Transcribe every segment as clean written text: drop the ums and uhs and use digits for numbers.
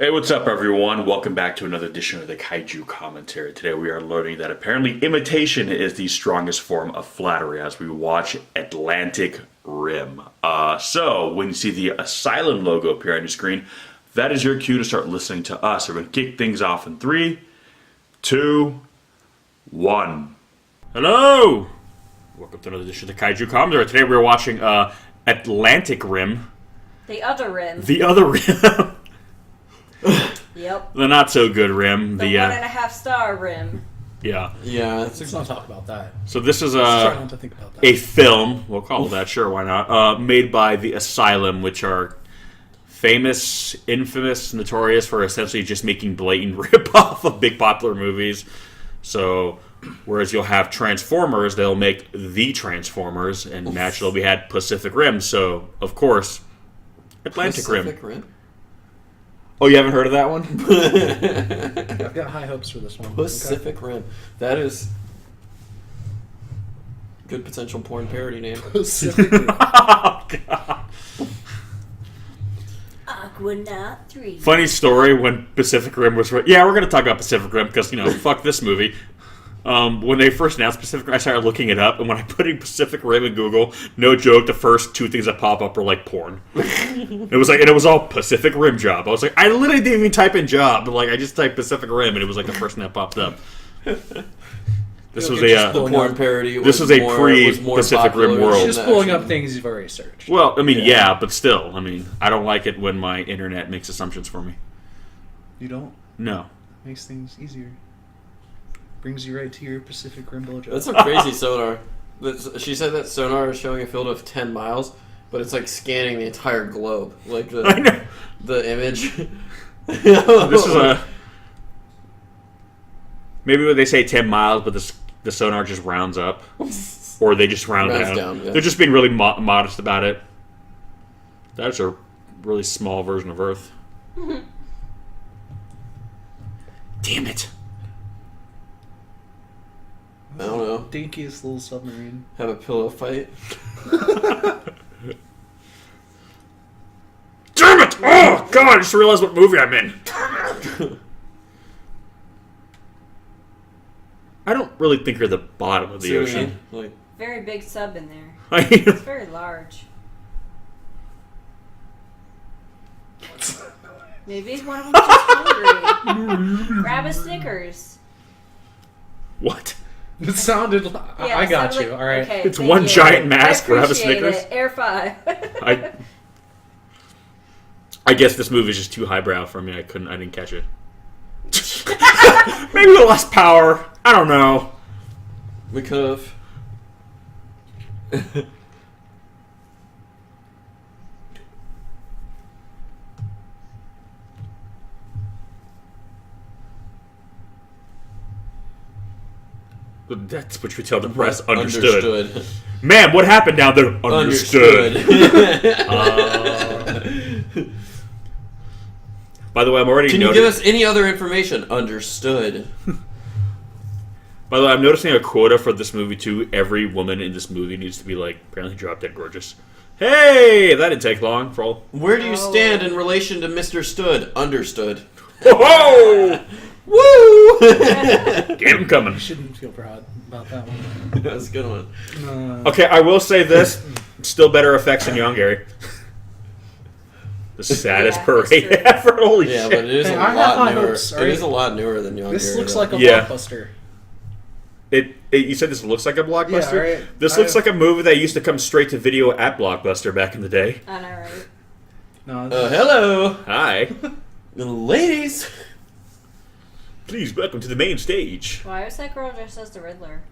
Hey, what's up, everyone? Welcome back to another edition of the Kaiju Commentary. Today we are learning that apparently imitation is the strongest form of flattery as we watch Atlantic Rim. So, when you see the Asylum logo appear on your screen, that is your cue to start listening to us. We're going to kick things off in 3, 2, 1. Hello! Welcome to another edition of the Kaiju Commentary. Today we're watching Atlantic Rim. The other rim. The other rim. Yep. The not so good rim. The 1.5 star rim. Yeah. Yeah, Let's not talk about that. So this is Try not to think about that. a film, we'll call it that, sure, why not, made by the Asylum, which are famous, infamous, notorious for essentially just making blatant rip-off of big popular movies. So, whereas you'll have Transformers, they'll make the Transformers, and naturally we had Pacific Rim, so, of course, Atlantic Rim. Oh, you haven't heard of that one? I've got high hopes for this one. Pacific Rim. That is good potential porn parody name. Pacific Rim. Oh, God. Aquanaut 3. Funny story when Pacific Rim was... Yeah, we're going to talk about Pacific Rim because, fuck this movie. When they first announced Pacific Rim, I started looking it up, and when I put in Pacific Rim in Google, no joke, the first two things that pop up were like porn. It was all Pacific Rim job. I was like, I literally didn't even type in job. I just typed Pacific Rim, and it was like the first thing that popped up. This was the porn parody. This was a pre-Pacific Rim world. Just pulling up things you've already searched. Well, yeah, but still, I don't like it when my internet makes assumptions for me. You don't? No. Makes things easier. Brings you right to your Pacific Rim blowjob. That's a crazy sonar. She said that sonar is showing a field of 10 miles, but it's like scanning the entire globe. Like the image. This is a... Maybe when they say 10 miles, but the sonar just rounds up. Or they just round down. Yeah. They're just being really modest about it. That's a really small version of Earth. Damn it. I don't know. Dinkiest little submarine. Have a pillow fight. Damn it! Oh, God, I just realized what movie I'm in. I don't really think you're the bottom of the ocean. Very big sub in there. It's It's very large. Maybe one of them's just hungry. Grab a Snickers. What? It sounded... Yeah, I got sounded you, like, alright. Okay, It's one giant mask. Grab a Snickers. It. Air 5. I guess this movie is just too highbrow for me. I didn't catch it. Maybe we lost power. I don't know. We could have. That's what you tell the press. Understood. Understood. Man, what happened down there? Understood. By the way, I'm already Can you give us any other information? Understood. By the way, I'm noticing a quota for this movie, too. Every woman in this movie needs to be, apparently drop dead gorgeous. Hey! That didn't take long for all... Where do you stand in relation to Mr. Stood? Understood. Whoa! Woo! Get him coming. You shouldn't feel proud about that one. That's a good one. Okay, I will say this. Still better effects than Young Gary. The saddest parade ever. Holy shit. Yeah, but it is a lot newer. It is a lot newer than Young Gary. This looks like a blockbuster. You said this looks like a blockbuster? Yeah, right. This looks like a movie that used to come straight to video at Blockbuster back in the day. I know, right? No, hello. Hi. Ladies. Please welcome to the main stage. Why was that girl dressed as the Riddler?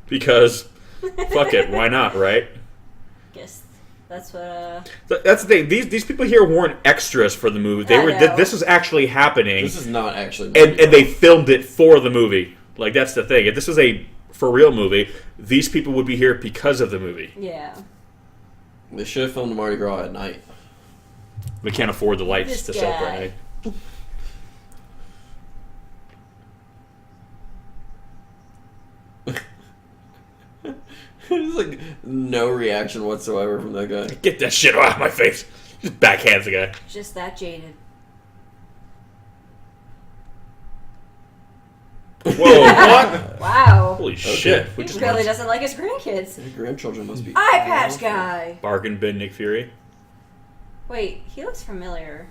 Because, fuck it, why not, right? Guess that's what. That's the thing. These people here weren't extras for the movie. This was actually happening. This is not actually. And they filmed it for the movie. That's the thing. If this was a for real movie, these people would be here because of the movie. Yeah. They should have filmed Mardi Gras at night. We can't afford the lights to set up at night. There's no reaction whatsoever from that guy. Get that shit out of my face. Just backhands the guy. Just that jaded. Whoa, what? Wow. Holy shit. We He just really learned doesn't like his grandkids. His grandchildren must be. Eye patch guy. bargain bin Nick Fury. Wait, he looks familiar.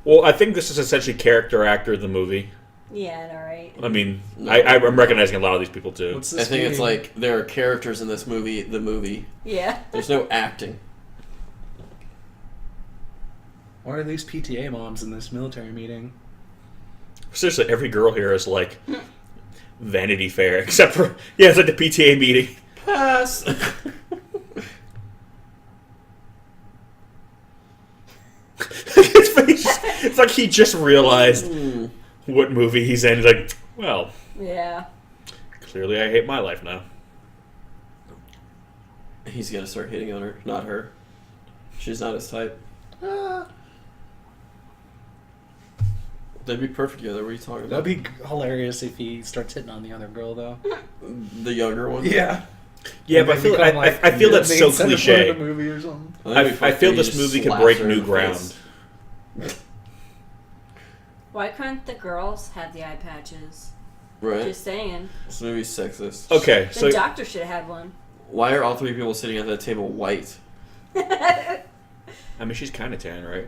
Well, I think this is essentially character actor of the movie. Yeah, I know, right? I mean, No. I'm recognizing a lot of these people too. What's I this think it's movie? like there are characters in this movie. The movie. Yeah. There's no acting. Why are these PTA moms in this military meeting? Seriously, every girl here is like Vanity Fair, except for it's like the PTA meeting. Pass. It's like he just realized what movie he's in. He's like, well, Yeah. clearly I hate my life now. He's gonna start hitting on her, not her. She's not his type. They'd be perfect together. What are you talking about? That'd be hilarious if he starts hitting on the other girl, though. The younger one. Yeah. Yeah, And but they become, I feel that's the so main center point cliche. of the movie or something. I feel this movie could break new ground. Why couldn't the girls have the eye patches? Right. Just saying. This movie's sexist. Okay, The so doctor should have had one. Why are all three people sitting at that table white? I mean, she's kind of tan, right?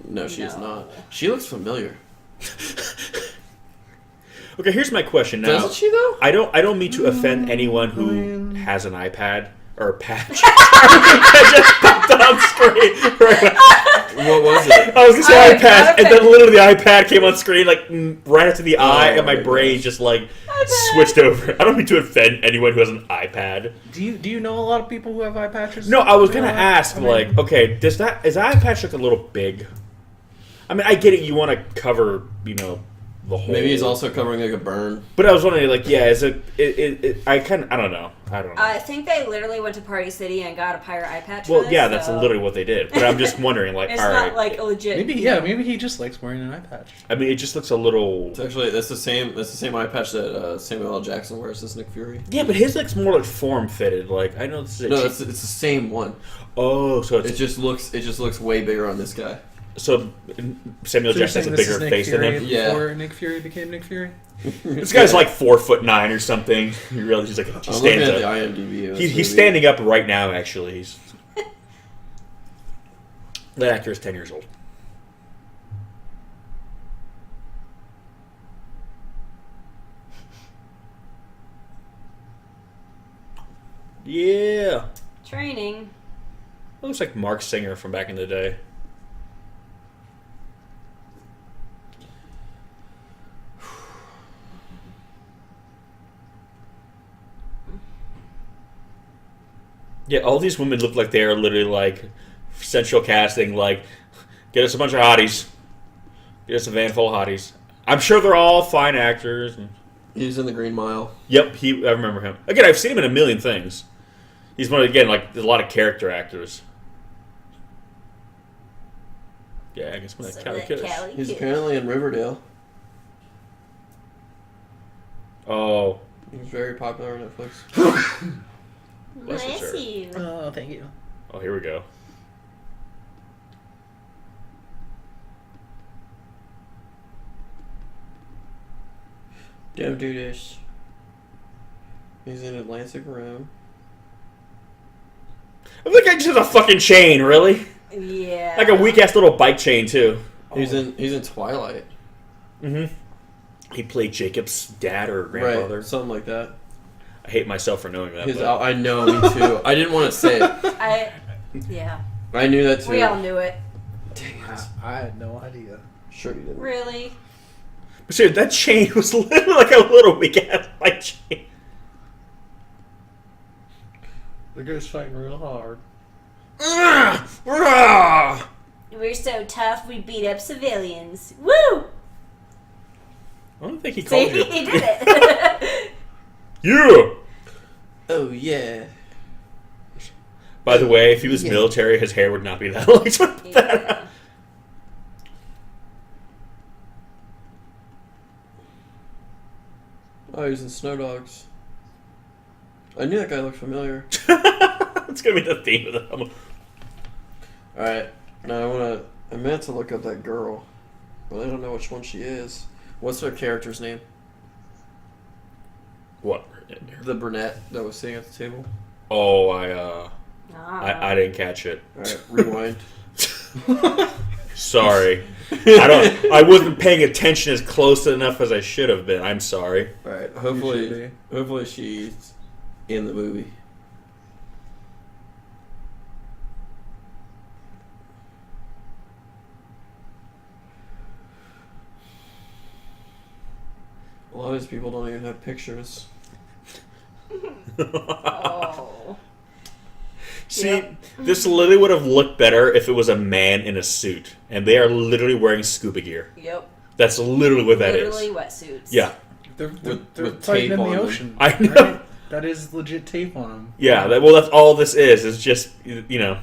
No, she is No. not. She looks familiar. Okay, here's my question now. Doesn't she though? I don't mean to offend anyone who man. has an iPad or a patch. I just popped on screen. What was it? I was gonna say I'm iPad, not and then offended. literally the iPad came on screen like right after the eye, and my my brain gosh. just like switched over. I don't mean to offend anyone who has an iPad. Do you know a lot of people who have eye patches? No, I was in gonna real life? ask I mean, like, okay, is the eye patch look a little big? I mean, I get it. You want to cover, the whole. Maybe he's also covering like a burn. But I was wondering, like, yeah, is it? I don't know. I think they literally went to Party City and got a pirate eye patch. Well, for this, yeah, that's so literally what they did. But I'm just wondering, like, It's all not right. like a legit. maybe he just likes wearing an eye patch. I mean, it just looks a little. It's actually that's the same eye patch that Samuel L. Jackson wears as Nick Fury. Yeah, but his looks more like form fitted. Like, I know this is. No, it's the same one. Oh, so It just looks way bigger on this guy. so Samuel So you're Jackson has saying a this bigger is Nick face than Fury him. Yeah. before Nick Fury became Nick Fury? This guy's like 4'9" or something. You realize he's like he I'm looking stands at the up. IMDb. of this He's movie. standing up right now. Actually, he's that actor is 10 years old. Yeah, Training. looks like Mark Singer from back in the day. Yeah, all these women look like they are literally like central casting. Like, get us a bunch of hotties. Get us a van full of hotties. I'm sure they're all fine actors. He's in the Green Mile. Yep, I remember him. Again, I've seen him in a million things. He's one again like there's a lot of character actors. Yeah, I guess one of So Cali that Kids. Cali He's Kid. apparently in Riverdale. Oh, He's very popular on Netflix. Bless you, sir. Bless you. Oh, thank you. oh, here we go. Don't do this. He's in Atlantic Rim. I think I just has a fucking chain, really. Yeah. Like a weak ass little bike chain too. He's in Twilight. Mm-hmm. He played Jacob's dad or grandfather. Right, something like that. I hate myself for knowing that. His, but- I know, me too. I didn't want to say it. Yeah. I knew that too. We all knew it. Dang it. I had no idea. Sure you didn't. Really? But seriously, that chain was literally like a little weak ass bike chain. The guy's fighting real hard. We're so tough, we beat up civilians. Woo! I don't think he See, called you. he did it. Yeah. Oh, yeah. By the way, if he was Yeah. military, his hair would not be that long. Yeah. Oh, he's in Snow Dogs. I knew that guy looked familiar. It's gonna be the theme of the film. Alright, now I meant to look up that girl, but I don't know which one she is. What's her character's name? What? The brunette that was sitting at the table. Oh, Ah. I didn't catch it. All right, rewind. Sorry. I wasn't paying attention as close enough as I should have been. I'm sorry. All right, should hopefully she's in the movie. A lot of these people don't even have pictures. Oh. See, Yep. this literally would have looked better if it was a man in a suit, and they are literally wearing scuba gear. Yep. That's literally what that is. Literally wetsuits. Yeah. They're With fighting tape in on the them. ocean. I know. Right? That is legit tape on them. Yeah, well, that's all this is. It's just, you know,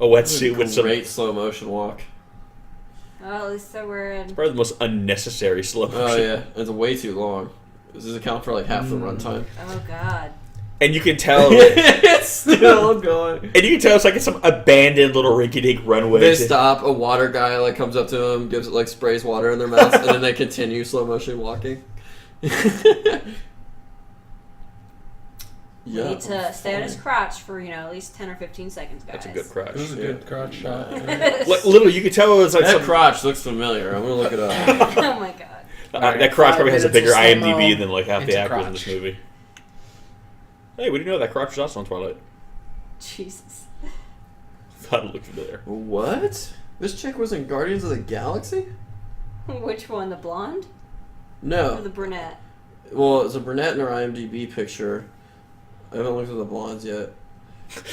a wetsuit with some... Great slow motion walk. Well, at least they're wearing. Probably the most unnecessary slow motion. Oh yeah, it's way too long. Does this account for like half the runtime? Oh God. And you can tell... It's still going. And you can tell it's like it's some abandoned little rinky-dink runway. They stop. A water guy like comes up to them, gives it like sprays water in their mouth, and then they continue slow motion walking. You need to stay on his crotch for at least 10 or 15 seconds, guys. That's a good crotch. This is a good crotch shot. Like, literally, you could tell it was like That some... crotch looks familiar. I'm gonna look it up. Oh my God. Alright, that crotch 5 probably has a minutes bigger of slow-mo IMDb than like half the into actors in crotch. this movie. Hey, we didn't know that crotch was also on Twilight. Jesus. Thought it looked familiar. What? This chick was in Guardians of the Galaxy? Which one, the blonde or No. the brunette? Well, it's a brunette in her IMDb picture. I haven't looked at the blondes yet.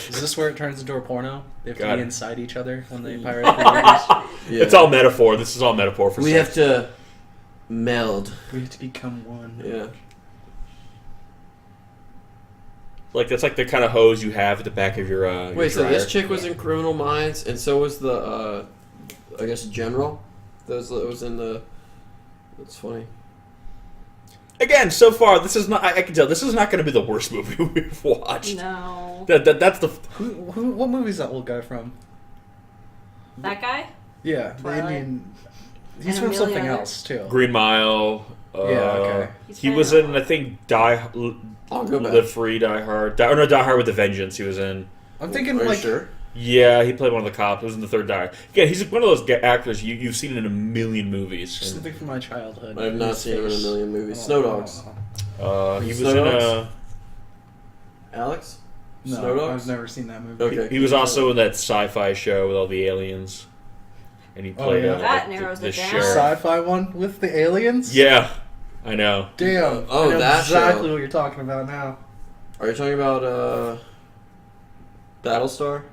Is this where it turns into a porno? They have to God. be inside each other when they pirate the movies? Yeah. It's all metaphor. This is all metaphor for We sex. have to meld. We have to become one. Yeah. Like, that's like the kind of hose you have at the back of your Wait, so dryer. this chick was in Criminal Minds, and so was the, I guess, General? That was in the... That's funny. Again, so far, this is not... I can tell, this is not going to be the worst movie we've watched. No. That's the... What movie is that old guy from? That guy? Yeah, the Twilight. Indian. He's And a from million something others. else, too. Green Mile. Yeah, okay. He was in, I think, I'll go back. Live Free, Die Hard. Die Hard with a Vengeance he was in. I'm thinking, Are you like... sure? Yeah, he played one of the cops. It was in the third Die Hard. Again, he's one of those actors you've seen in a million movies. Just something from my childhood. I have not seen him in a million movies. Snow Dogs. He was Snow in Dogs? Alex? No, Snow Dogs? I've never seen that movie. Okay. he was also in that sci-fi show with all the aliens. And he played yeah. That narrows it down. sheriff. Sci-fi one with the aliens? Yeah, I know. Damn. Oh, I know that exactly show. what you're talking about now. Are you talking about, Battlestar?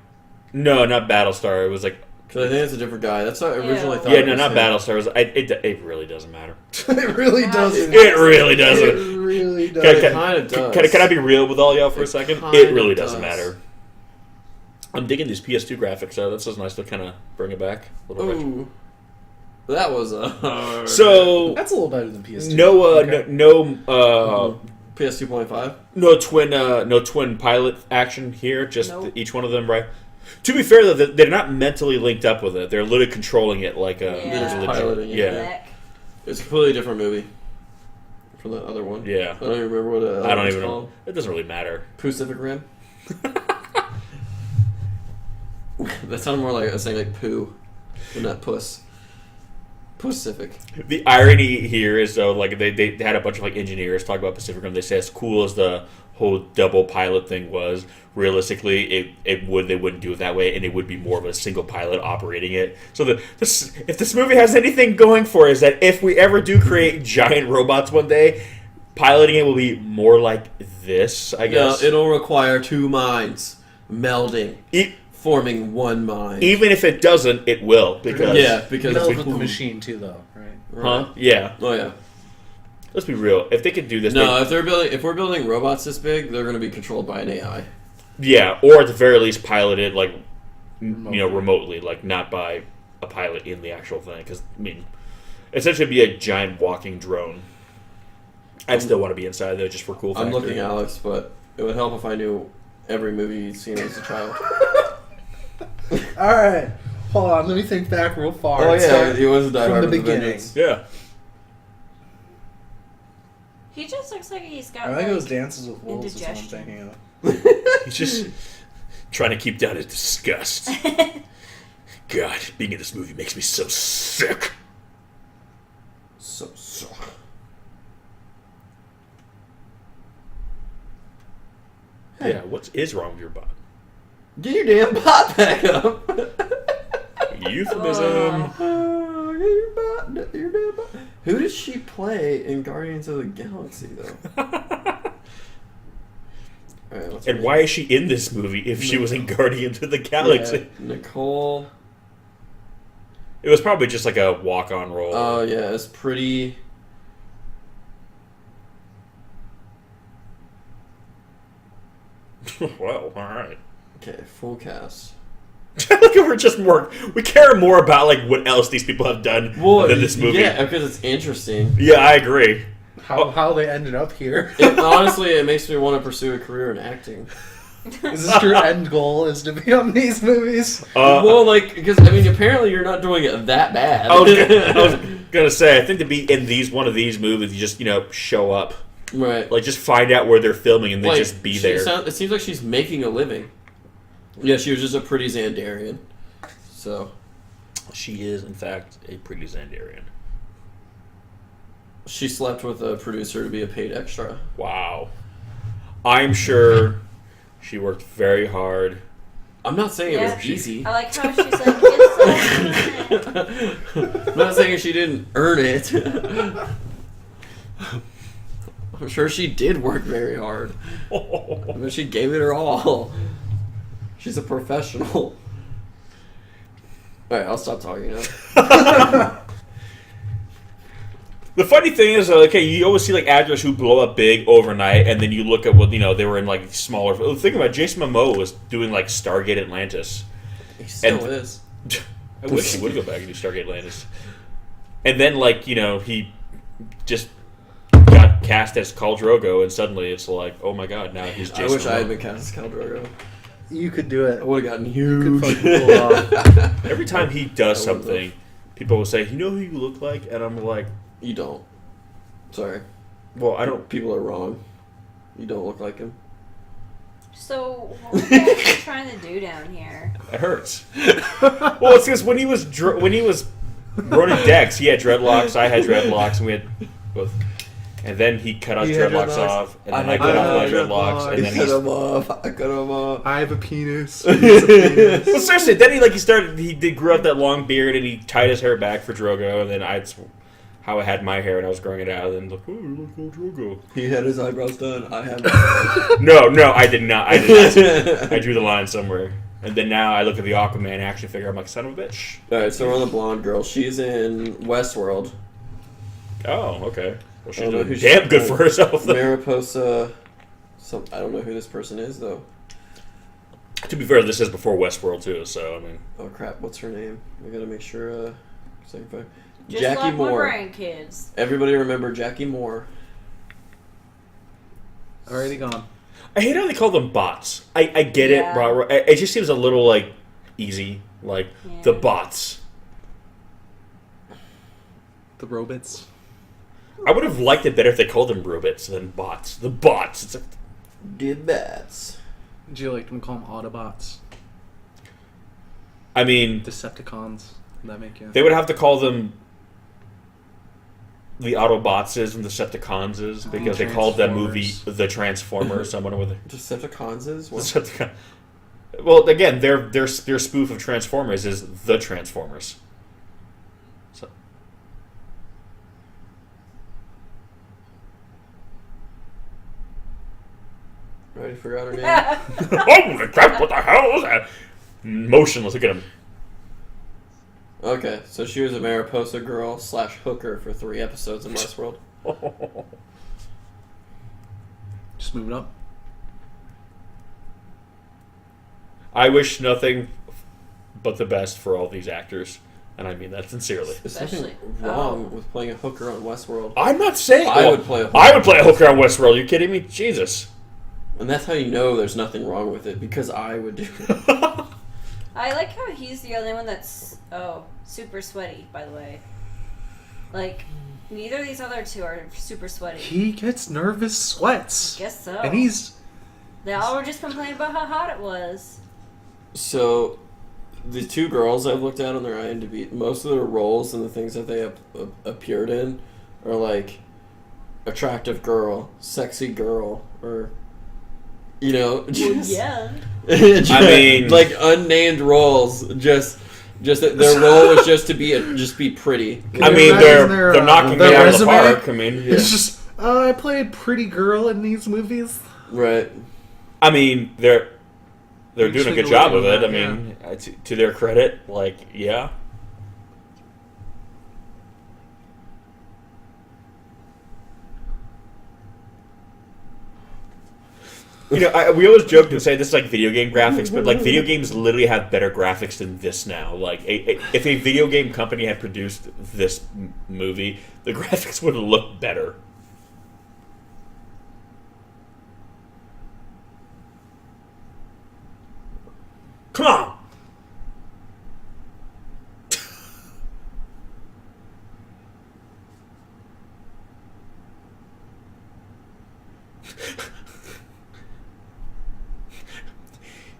No, not Battlestar. It was like... Because I think it's a different guy. That's what I originally Ew. thought. Yeah, it no, was not him. Battlestar. It really doesn't matter. It really doesn't. It really It doesn't. really does. It kind of does. Can I be real with all y'all for a It second? kinda It really doesn't does. matter. I'm digging these PS2 graphics, though. That's just nice to kind of bring it back a little bit. Ooh. That was a... So, That's a little better than PS2. no, Okay. PS 2.5? no twin pilot action here. Just Nope. each one of them, right? To be fair, though, they're not mentally linked up with it. They're literally controlling it like a Yeah. Just piloting it. yeah, Neck. It's a completely different movie from the other one. yeah. I don't even remember what it I don't was even know. called. It doesn't really matter. Pacific Rim? That sounded more like I was saying like poo, than not puss. Pacific. The irony here is though, like they had a bunch of like engineers talk about Pacific Rim. They say as cool as the whole double pilot thing was, realistically, they wouldn't do it that way, and it would be more of a single pilot operating it. So if this movie has anything going for it, is that if we ever do create giant robots one day, piloting it will be more like this, I guess. No, it'll require two minds melding, forming one mind. Even if it doesn't, it will because because Meld it's with the machine too, though, right? huh? Yeah. Oh yeah. Let's be real. If they could do this, No, if we're building robots this big, they're going to be controlled by an AI. yeah, or at the very least piloted like remotely, like not by a pilot in the actual thing. Because I mean, essentially, it'd be a giant walking drone. I'd still want to be inside though, just for cool factor. I'm looking, Alex, but it would help if I knew every movie you'd seen as a child. All right, hold on. Let me think back real far. Oh and yeah, start he was a Die from Hard the with a beginning. Vengeance. Yeah. He just just looks like he's got I think like, it was Dances with Wolves is what I'm indigestion. thinking of. He's just trying to keep down his disgust. God, being in this movie makes me so sick. So. Yeah, what is wrong with your bot? Get your damn bot back up. Euphemism. Get your damn bot. Who does she play in Guardians of the Galaxy, though? Alright, let's And read. why is she in this movie if she was in Guardians of the Galaxy? Yeah, Nicole. It was probably just like a walk-on role. Oh, yeah, it's pretty. Well, alright. Okay, full cast. Look, we're just more. We care more about like what else these people have done than this movie. Yeah, because it's interesting. Yeah, I agree. How they ended up here? Honestly, it makes me want to pursue a career in acting. Is this your end goal? Is to be on these movies? Well, like, because I mean, apparently you're not doing it that bad. I was gonna say, I think to be in one of these movies, you just show up, Right. like just find out where they're filming and then Like, just be there. It seems like she's making a living. Yeah, she was just a pretty Xandarian. So She is, in fact, a pretty Xandarian. she slept with a producer to be a paid extra. Wow. I'm sure she worked very hard. I'm not saying it Yeah. was easy. I like how she's like, it's I'm not saying she didn't earn it. I'm sure she did work very hard. I mean, she gave it her all. She's a professional. Alright, I'll stop talking now. The funny thing is, okay, you always see like actors who blow up big overnight, and then you look at what they were in like smaller. Think about it, Jason Momoa was doing like Stargate Atlantis. He still And- is. I wish he would go back and do Stargate Atlantis. And then he just got cast as Khal Drogo, and suddenly it's like, oh my god, now he's Jason. I wish I had Momoa. been cast as Khal Drogo. You could do it. I would have gotten You huge. could fucking pull it off. Every time he does I would've. something, people will say, "You know who you look like?" And I'm like, You don't. Sorry. "Well, I don't." People are wrong. You don't look like him. So, what are you guys trying to do down here? It hurts. Well, it's because when he was running Dex, he had dreadlocks. I had dreadlocks, and we had both. And then he cut his You had dreadlocks dreadlocks? off, and then I cut off my dreadlocks, and then cut he's. him off. I cut him off. I have a penis. He has a penis. Well, seriously, then he grew out that long beard, and he tied his hair back for Drogo, and then that's how I had my hair, and I was growing it out, and then look, oh, you look like Drogo. He had his eyebrows done. I have. No, I did not. I did not. I drew the line somewhere. And then now I look at the Aquaman action figure, I'm like, son of a bitch. Alright, so we're on the blonde girl. She's in Westworld. Oh, okay. Well, she's I don't know doing who she's damn good playing. for herself. Though. Mariposa. I don't know who this person is, though. To be fair, this is before Westworld, too, so, I mean. Oh, crap. What's her name? I gotta make sure. Second five. Just Jackie like my Moore. grandkids. Everybody remember Jackie Moore. Already gone. I hate how they call them bots. I get Yeah. it, bro. It just seems a little, like, easy. Like, Yeah. the bots. The robots. I would have liked it better if they called them robots than bots. The bots. It's like, Did bats. Would you like them to call them Autobots? I mean, Decepticons. Would that make you? they would have to call them the Autobotses and the Decepticonses because they called that movie Transformers. The Transformers. Someone with a Decepticons is? What? Decepticon. Well, again, their spoof of Transformers is the Transformers. So. I already forgot her name. Holy crap! What the hell is that? Motionless. Look at him. Okay, so she was a Mariposa girl / hooker for 3 episodes in Westworld. Just move it up. I wish nothing but the best for all these actors, and I mean that sincerely. There's nothing Especially- wrong oh. with playing a hooker on Westworld. I'm not saying I would play a hooker. I would play a hooker on Westworld. Are you kidding me? Jesus. And that's how you know there's nothing wrong with it, because I would do it. I like how he's the only one that's super sweaty. By the way, Like, neither of these other two are super sweaty. He gets nervous sweats. Guess so. And he's... They all were just complaining about how hot it was. So, the two girls I've looked at on their IMDb, most of their roles and the things that they have appeared in are like attractive girl, sexy girl, or just, Yeah. I mean, like unnamed roles. Just that their role was just to be pretty. I mean, they're knocking their it out of the resume? park. I mean, It's just, I played pretty girl in these movies. Right. I mean, they're doing a good job of it. I Yeah. mean, to their credit, like, yeah. We always joke and say this is like video game graphics, but like video games literally have better graphics than this now. Like, if a video game company had produced this movie, the graphics would look better. Come on!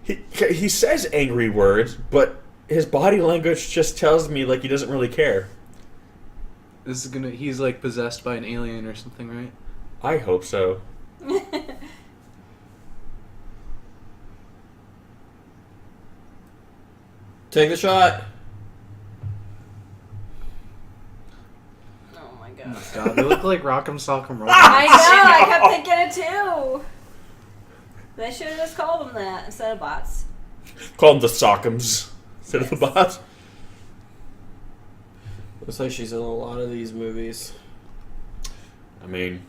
He says angry words, but his body language just tells me like he doesn't really care. He's like possessed by an alien or something, right? I hope so. Take the shot. Oh my god. God, they look like Rock'em Sock'em Roll. I know, I kept thinking it too. They should have just called them that instead of bots. Call them the Sockums instead of the bots. Looks like she's in a lot of these movies. I mean,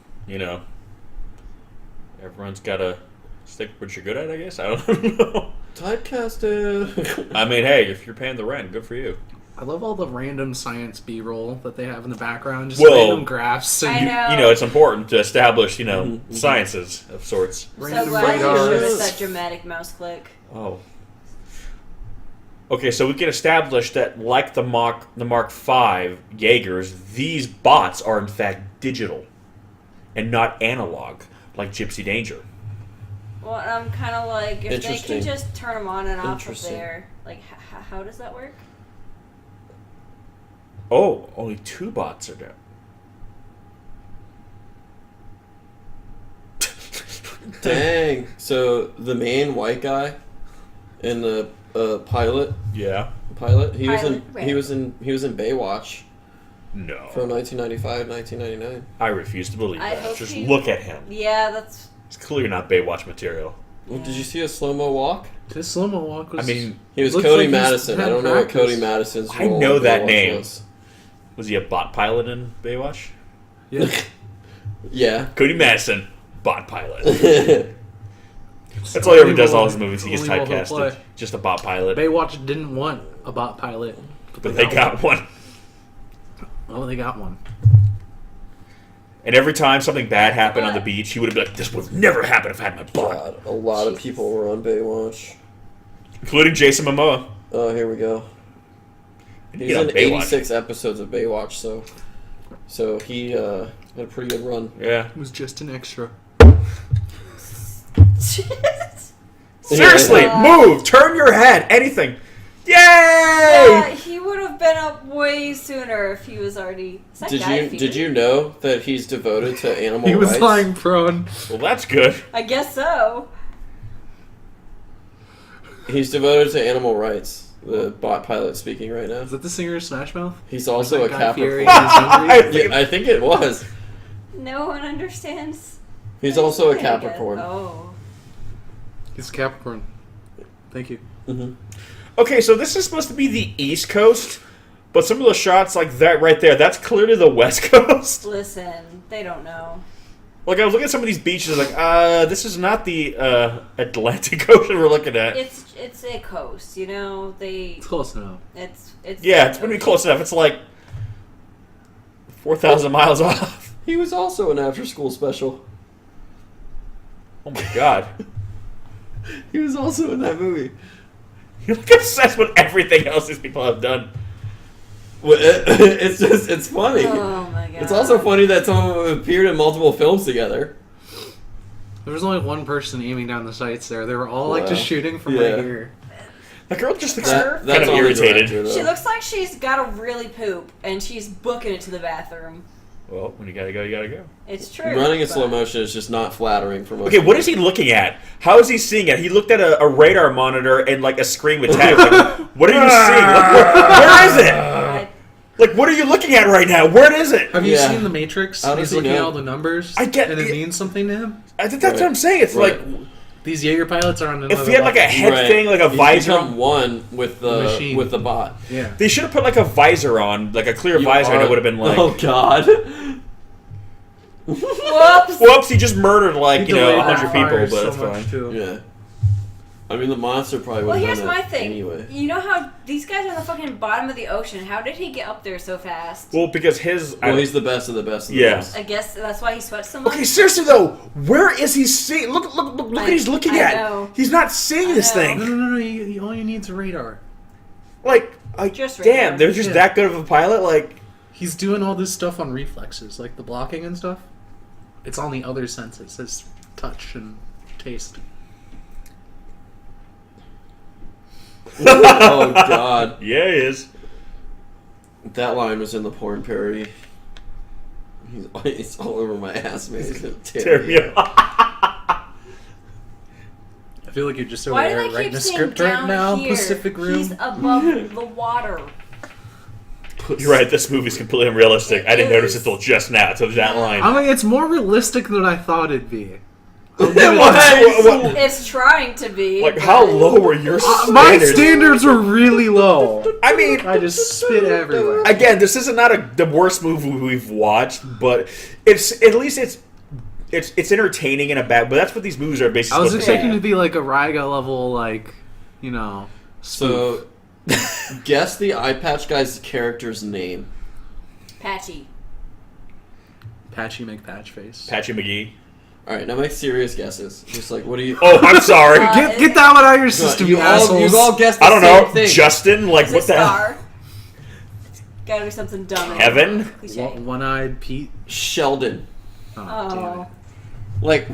everyone's got to stick with what you're good at, I guess. I don't know. Typecasted. I mean, hey, if you're paying the rent, good for you. I love all the random science B-roll that they have in the background. Just Well, random graphs. I know. It's important to establish, sciences of sorts. I'm so Random glad you showed radars. us that dramatic mouse click. Oh. Okay, so we can establish that, like the Mark V Jaegers, these bots are in fact digital and not analog, like Gypsy Danger. Well, I'm kind of like, if they Interesting. can just turn them on and off up Interesting. there, like, how does that work? Oh, only 2 bots are down. Dang. So the main white guy in the pilot, Yeah. he was in Pilot, he was in Baywatch No. from 1995, 1999. I refuse to believe I that. hope Just he- look at him. Yeah, that's... It's clearly not Baywatch material. Well, did you see a slow-mo walk? This slow-mo walk was... I mean, He was Looks Cody like he's Madison. I had don't know what practice. Cody Madison's I role know in that Baywatch name. was. was he a bot pilot in Baywatch? yeah. Yeah. Cody Madison, bot pilot. That's all he ever does all his movies. He gets Only role he'll typecasted. play. Just a bot pilot. Baywatch didn't want a bot pilot. But they got one. Oh, they got one. And every time something bad happened on the beach, he would be like, this would never happen if I had my bot. God, a lot of people were on Baywatch. Including Jason Momoa. Oh, here we go. And He's he in got Baywatch. 86 episodes of Baywatch, so he had a pretty good run. Yeah. It was just an extra. Seriously, Yeah. move, turn your head, anything. Yay! Yeah, he would have been up way sooner if he was already... Is that Guy Fieri? Did you know that he's devoted to animal He was rights? lying prone. Well, that's good. I guess so. He's devoted to animal rights. The bot pilot speaking right now. Is that the singer of Smash Mouth? He's also a Guy Fieri Capricorn. in his injury? Yeah, I think it was. No one understands. He's what also a he's saying, I guess. Capricorn. Oh. He's a Capricorn. Thank you. Hmm. Okay, so this is supposed to be the East Coast, but some of the shots like that right there, that's clearly the West Coast. Listen, they don't know. Like, I was looking at some of these beaches, like, this is not the Atlantic Ocean we're looking at. It's a coast, you know. It's close enough. It's Yeah, it's going to be close enough. It's like 4,000 miles off. He was also an after-school special. Oh my god. He was also in that movie. You're like obsessed with everything else these people have done. It's funny. Oh my god. It's also funny that some of them appeared in multiple films together. There was only one person aiming down the sights there. They were all like Wow. just shooting from Yeah. right here. The girl just looks That's kind of on the irritated. director, though. She looks like she's got to really poop, and she's booking it to the bathroom. Well, when you gotta go, you gotta go. It's true. Running in but- slow motion is just not flattering for most Okay, what people. is he looking at? How is he seeing it? He looked at a radar monitor and like a screen with text. Like, what are you seeing? Like, where is it? I- Like, what are you looking at right now? Where is it? Have you Yeah. seen The Matrix? How does He's he looking at know? all the numbers. I get and it it. means something to him. I think that's what I'm saying. It's Right. like These Jaeger pilots are on another if he had like a level. head thing, like a He's visor. become one with the Machine. with the bot. Yeah. They should have put like a visor on, like a clear You visor, and are- it would have been like, Oh God. Whoops! whoops, he just murdered like, He you know, delayed 100 that people, fire but so that's much, fine. too. Yeah. I mean, the monster probably would Well, have here's done my that thing. anyway. You know how these guys are in the fucking bottom of the ocean? How did he get up there so fast? Well, because his. Well, he's the best of the best of the Yeah. best. I guess that's why he sweats so much. Okay, seriously though, where is he seeing? Look what he's looking I at. know. He's not seeing I this know. thing. No. All you need is a radar. Like, Just damn, radar. they're just Yeah. that good of a pilot. Like, He's doing all this stuff on reflexes, like the blocking and stuff. It's on the other senses, his touch and taste. Oh God, yeah, he is. that line was in the porn parody. It's all over my ass, man. He's gonna Tear me up. I feel like you're just over Why do there they writing keep a saying script down right now, here? Pacific Rim. He's above the water. You're right. This movie's completely unrealistic. I didn't It notice is. it till just now, till that line. I mean, it's more realistic than I thought it'd be. What- It's trying to be. like, but- how low were your My standards? standards were really low. I mean, I just spit everywhere. again, this isn't not the worst movie we've watched, but it's at least it's entertaining in a bad. But that's what these movies are basically. I was supposed to be. expecting to be like a Riga level, like, you know. So, guess the eye patch guy's character's name. Patchy. Patchy McPatchface. Patchy McGee. All right, now make serious guesses. Just like, what do you? Oh, I'm sorry. Get that one out of your system, you you assholes. all guessed the I don't same know, thing. Justin. Like, Is what it the hell? Star? Gotta be something dumb. Kevin? Cliche. One-eyed Pete. Sheldon. Oh, damn Oh. it. Like,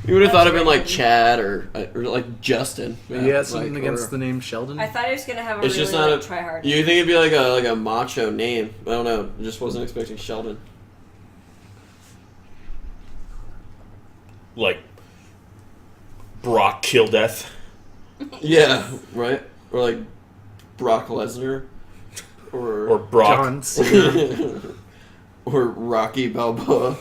you would have thought it'd been like That's Chad or like Justin. Maybe he has something Like, against or- the name Sheldon. I thought he was gonna have a It's really just not like, a. try hard. You think it'd be like a macho name? I don't know. I just wasn't expecting Sheldon. Like Brock Killdeath. Yeah, right. Or like Brock Lesnar, Or Brock. John Cena. or Rocky Balboa.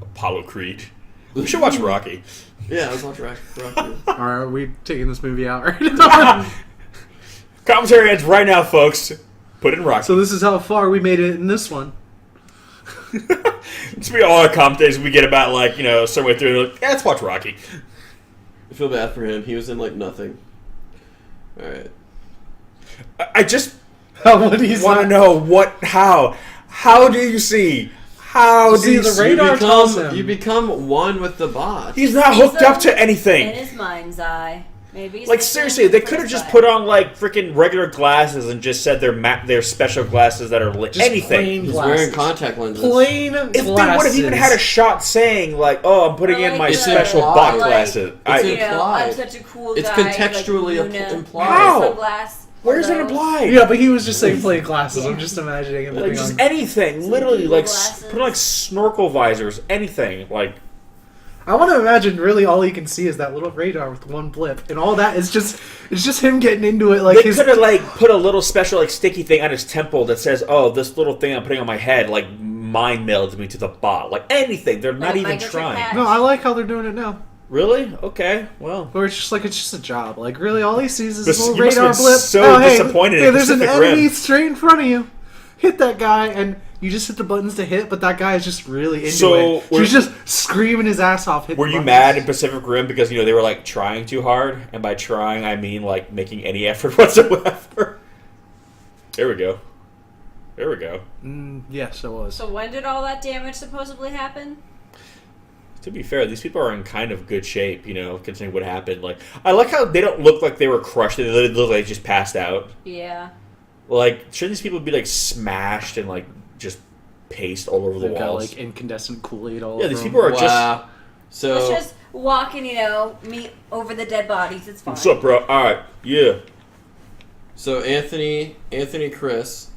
Apollo Creed. We should watch Rocky. Yeah, I was watching Rocky. Are we taking this movie out right now? Commentary ends right now, folks. Put in Rocky. So this is how far we made it in this one. It's be all our commentaries we get about, like, you know, somewhere through. Like, yeah, let's watch Rocky. I feel bad for him. He was in like nothing. All right. I just What do you want to know how do you see? How do See, you the see? radar tells him. You become one with the bot. He's not He's hooked up to in anything. his mind's eye. Maybe. he's Like, looking seriously, they for could have his just eye. put on, like, freaking regular glasses and just said they're special glasses that are Just anything. plain He's glasses. wearing contact lenses. Plain If they would have even had a shot saying, like, oh, I'm putting Or in like my the- special like- bot glasses. It's You know, implied. I'm such a cool It's guy. contextually like, Luna, implied. How? Sunglass, Where's it those. implied? Yeah, but he was just saying plain glasses. Yeah. I'm just imagining him Like, putting just on... anything. Literally, Google like, glasses. put on, like, snorkel visors. Anything. Like, I want to imagine really all he can see is that little radar with one blip, and all that is just him getting into it. Like they his could have, like, put a little special, like, sticky thing on his temple that says, oh, this little thing I'm putting on my head, like, mind melds me to the bot. Like, anything. They're not Like a even microchip trying. patch. No, I like how they're doing it now. Really? Okay. Well. Where it's just a job. Like really, all he sees is This- this little you must have radar been blip. so Oh, hey, disappointed hey, in there's an Pacific Rim. enemy straight in front of you. Hit that guy, and you just hit the buttons to hit. But that guy is just really into So, it. were- He's just screaming his ass off. hitting Were you buttons. mad in Pacific Rim because, you know, they were, like, trying too hard? And by trying, I mean, like, making any effort whatsoever. There we go. There we go. Yes, it was. So when did all that damage supposedly happen? To be fair, these people are in kind of good shape, considering what happened. Like, I like how they don't look like they were crushed. They look like they just passed out. Yeah. Like, shouldn't these people be, like, smashed and, like, just paste all over the They've got walls? like incandescent Kool-Aid all Yeah, over these them. people are Wow. So Let's just walk and, meet over the dead bodies. It's fine. What's up, bro? All right, yeah. So Anthony Chris,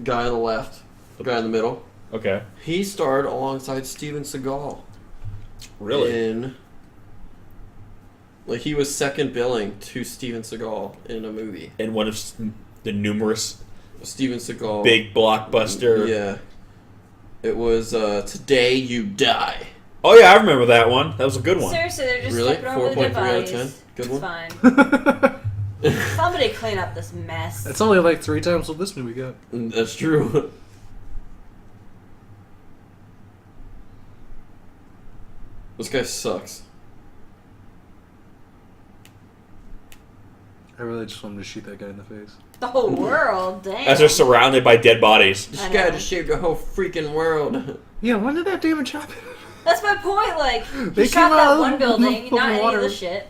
guy on the left, guy in the middle, Okay. he starred alongside Steven Seagal. Really? He was second billing to Steven Seagal in a movie. In one of the numerous Steven Seagal. big blockbuster. Yeah. It was Today You Die. Oh yeah, I remember that one. That was a good one. Seriously, they're just Really? stepping over the dead 4.3 out of bodies. 10? Good It's one? fine. Somebody clean up this mess. It's only like 3 times what this movie got. That's true. This guy sucks. I really just wanted to shoot that guy in the face. The whole world, damn. As they're surrounded by dead bodies. This I guy know. just shaved the whole freaking world. Yeah, when did that damage happen? That's my point. Like, They he shot came out that of one the building, not any of water. the shit.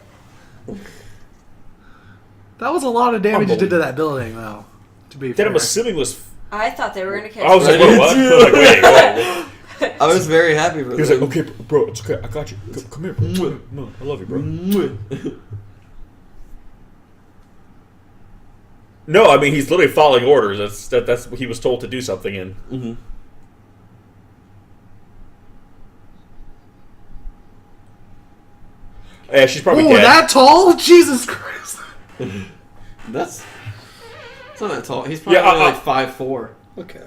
That was a lot of damage you did to that building, though. To be That fair. I'm assuming was. I thought they were gonna catch. I was like, Right. what? I was like, wait, whoa. I was very happy for He was them. like, okay, bro, it's okay. I got you. Come here, bro. I love you, bro. No, I mean he's literally following orders. That's what he was told to do something in. Mm-hmm. Yeah, she's probably Ooh, dead. that tall? Jesus Christ. That's it's not that tall. He's probably Yeah, only like 5'4". Okay.